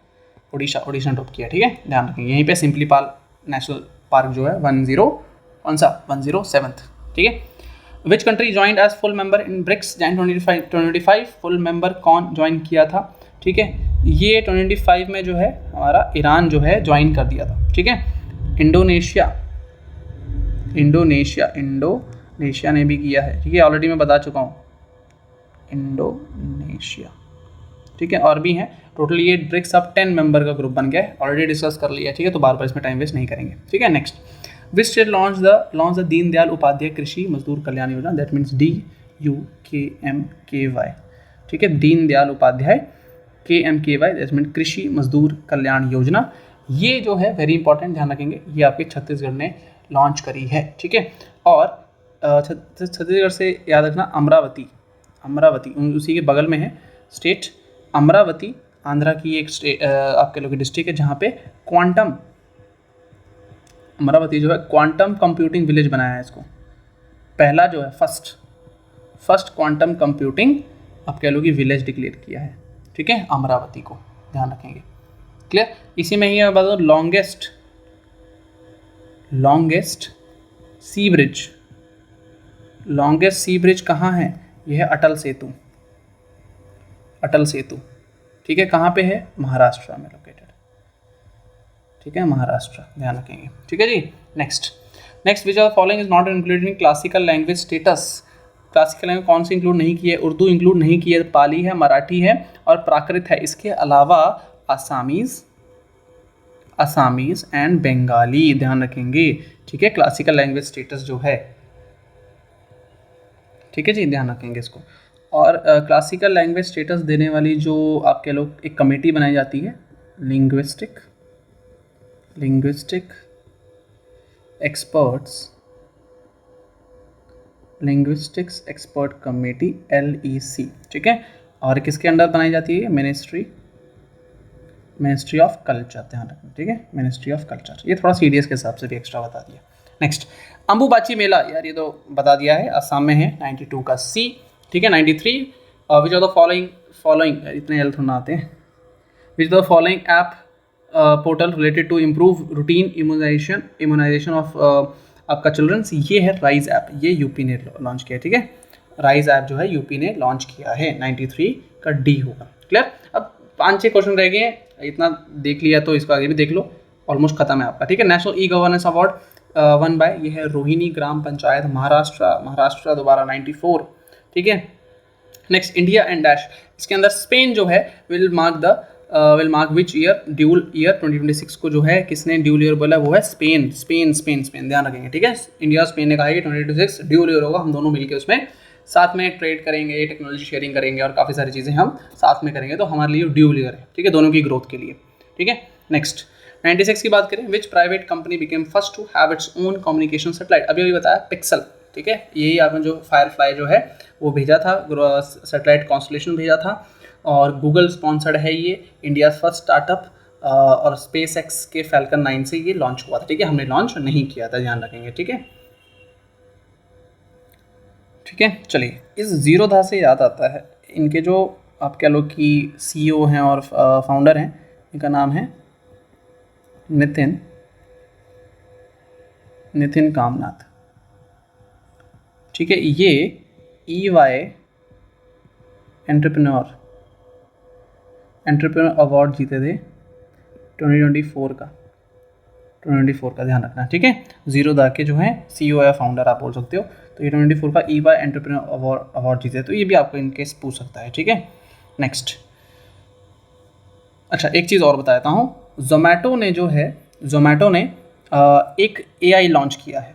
ओडिशा ने टॉप किया, ठीक है, ध्यान रखेंगे। यहीं पे सिंपलीपाल नेशनल पार्क जो है 107th, ठीक है। Which country joined as full member in BRICS Jan 2025, full member कौन ज्वाइन किया था, ठीक है, ये 2025 में जो है हमारा ईरान जो है ज्वाइन कर दिया था, ठीक है। इंडोनेशिया ने भी किया है, ठीक है, ऑलरेडी मैं बता चुका हूँ, इंडोनेशिया, ठीक है, और भी हैं, टोटल ये ब्रिक्स अब 10 मेंबर का ग्रुप बन गया है, ऑलरेडी डिस्कस कर लिया, ठीक है, तो बार बार इसमें टाइम वेस्ट नहीं करेंगे, ठीक है। Next, which state launch the Deendayal Upadhyay Krishi Mazdoor Kalyan Yojana, that means DUKMKY, ठीक है, Deendayal Upadhyay KMKY, that means Krishi Mazdoor Kalyan योजना, ये जो है वेरी इंपॉर्टेंट, ध्यान रखेंगे, ये आपके छत्तीसगढ़ ने लॉन्च करी है, ठीक है। और छत्तीसगढ़ से याद रखना अमरावती उसी के बगल में है स्टेट, अमरावती आंध्रा की एक आपके लोग डिस्ट्रिक्ट है, जहाँ पे अमरावती जो है क्वांटम कंप्यूटिंग विलेज बनाया है इसको, पहला जो है फर्स्ट क्वांटम कंप्यूटिंग आप कह लो कि विलेज डिक्लेयर किया है, ठीक है, अमरावती को, ध्यान रखेंगे। क्लियर। इसी में ही मैं बता दूँ लॉन्गेस्ट सी ब्रिज, लॉन्गेस्ट सी ब्रिज कहाँ है? यह है अटल सेतु, अटल सेतु, ठीक है। कहाँ पे है? महाराष्ट्र में लोकेटेड, ठीक है, महाराष्ट्र, ध्यान रखेंगे, ठीक है जी। Next which are following is not included in classical language status. Classical language कौन सी इंक्लूड नहीं की है? उर्दू इंक्लूड नहीं की है, पाली है, मराठी है और प्राकृत है। इसके अलावा असामीज एंड बंगाली, ध्यान रखेंगे, ठीक है, क्लासिकल लैंग्वेज स्टेटस जो है, ठीक है जी, ध्यान रखेंगे इसको। और क्लासिकल लैंग्वेज स्टेटस देने वाली जो आपके लोग एक कमेटी बनाई जाती है, linguistic linguistics expert committee, LEC, ठीक है। और किसके अंडर बनाई जाती है? मिनिस्ट्री ऑफ कल्चर, ध्यान रखना, ठीक है, मिनिस्ट्री ऑफ कल्चर। ये थोड़ा सीडीएस के हिसाब से भी एक्स्ट्रा बता दिया। नेक्स्ट अंबुबाची मेला, यार ये तो बता दिया है, असम में है, 92 का C, ठीक है। 93 विच आर द फॉलोइंग इतने हेल्थ होना आते हैं, which the following app portal related to improve routine immunization of आपका चिल्ड्रंस। ये है राइज ऐप, ये यूपी ने लॉन्च किया है, ठीक है, राइज ऐप जो है यूपी ने लॉन्च किया है। 93 का D होगा। क्लियर। अब 5-6 क्वेश्चन रह गए हैं, इतना देख लिया तो इसको आगे भी देख लो, ऑलमोस्ट खत्म है आपका, ठीक है। National e governance award one by, ये है रोहिणी ग्राम पंचायत, महाराष्ट्र दोबारा 94, ठीक है। नेक्स्ट इंडिया एंड डैश, इसके अंदर स्पेन जो है will mark which year? Dual year 2026 को जो है किसने ड्यूल ईयर बोला? वो है स्पेन, ध्यान रखेंगे, ठीक है। इंडिया स्पेन ने कहा है कि 2026 ड्यूल ईयर होगा, हम दोनों मिलकर उसमें साथ में ट्रेड करेंगे, टेक्नोलॉजी शेयरिंग करेंगे और काफ़ी सारी चीज़ें हम साथ में करेंगे, तो हमारे लिए ड्यूल ईयर है, ठीक है, दोनों की ग्रोथ के लिए, ठीक है। नेक्स्ट 96 की बात करें, which private company became first to have its own communication satellite? अभी बताया पिक्सल, ठीक है, यही आपने जो फायरफ्लाई जो है वो भेजा था, सैटेलाइट कॉन्स्टलेशन भेजा था, और गूगल स्पॉन्सर्ड है ये, इंडिया फर्स्ट स्टार्टअप, और स्पेस एक्स के फैल्कन 9 से ये लॉन्च हुआ था, ठीक है, हमने लॉन्च नहीं किया था, ध्यान रखेंगे, ठीक है, ठीक है। चलिए, इस जीरोधा से याद आता है, इनके जो आप कह लो कि CEO हैं और फाउंडर हैं, इनका नाम है नितिन कामनाथ, ठीक है। ये EY एंटरप्रेन्योर अवार्ड जीते थे 2024 का, ध्यान रखना, ठीक है। जीरोधा के जो है CEO या फाउंडर आप बोल सकते हो, तो ये 2024 का EY एंटरप्रेन्योर अवार्ड जीते, तो ये भी आपको इनकेस पूछ सकता है, ठीक है। नेक्स्ट, अच्छा एक चीज़ और बता देता हूँ, जोमेटो ने एक AI लॉन्च किया है,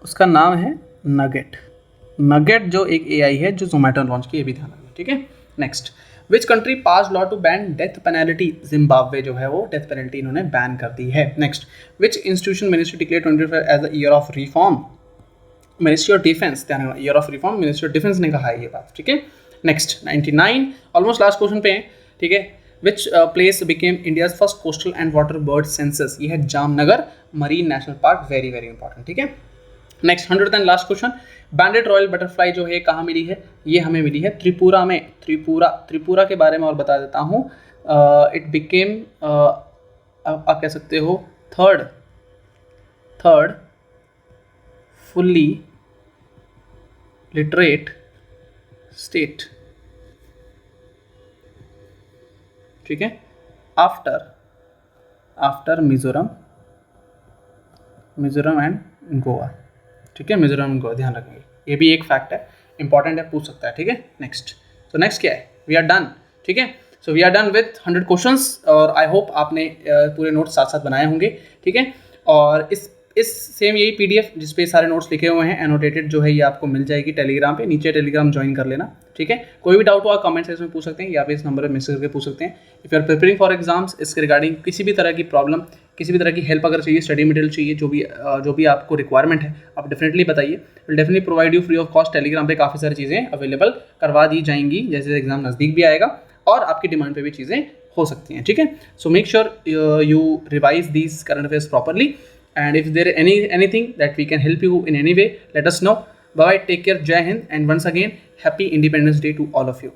उसका नाम है नगेट जो एक AI है जो जोमेटो लॉन्च की, ये भी ध्यान रखना, ठीक है। Next, which country pass law to ban death penalty? Zimbabwe जो है वो डेथ पेनल्टी इन्होंने बैन कर दी है। Next, which institution ministry declare 2025 as the year of reform? Ministry of defence, ध्यान रखना, year of reform ministry of defence ने कहा है ये बात, ठीक है। नेक्स्ट 99, ऑलमोस्ट लास्ट क्वेश्चन पे हैं, ठीक है। Which place became India's first coastal and water bird census? ये है Jamnagar marine national park, very very important, ठीक है। Next 100th and last question, banded royal butterfly जो है कहाँ मिली है? ये हमें मिली है त्रिपुरा में, त्रिपुरा के बारे में और बता देता हूँ। इट बिकेम आप कह सकते हो थर्ड फुल्ली लिटरेट स्टेट, ठीक है, आफ्टर मिजोरम एंड गोवा, ठीक है, मिजोरम एंड गोवा, ध्यान रखेंगे, ये भी एक फैक्ट है, इंपॉर्टेंट है, पूछ सकता है, ठीक है। नेक्स्ट, तो नेक्स्ट क्या है? वी आर डन, ठीक है। So we are done with 100 questions, और आई होप आपने पूरे नोट्स साथ साथ बनाए होंगे, ठीक है। और इस सेम यही PDF जिस पे सारे नोट्स लिखे हुए हैं एनोटेटेड जो है ये आपको मिल जाएगी टेलीग्राम पे, नीचे टेलीग्राम ज्वाइन कर लेना, ठीक है। कोई भी डाउट हो आप कमेंट सेक्शन में पूछ सकते हैं या फिर इस नंबर पर मैसेज करके पूछ सकते हैं। If you are preparing for exams, इसके रिगार्डिंग किसी भी तरह की प्रॉब्लम, किसी भी तरह की हेल्प अगर चाहिए, स्टडी मटेरियल चाहिए, जो भी आपको रिक्वायरमेंट है आप डेफिनेटली बताइए, will definitely provide you free of cost. Telegram पे काफ़ी सारी चीज़ें अवेलेबल करवा दी जाएंगी, जैसे एग्जाम नज़दीक भी आएगा और आपकी डिमांड पे भी चीज़ें हो सकती हैं, ठीक है। So make sure you revise these current affairs properly, and if there anything that we can help you in any way, let us know. Bye, take care, Jai Hind, and once again, happy Independence Day to all of you.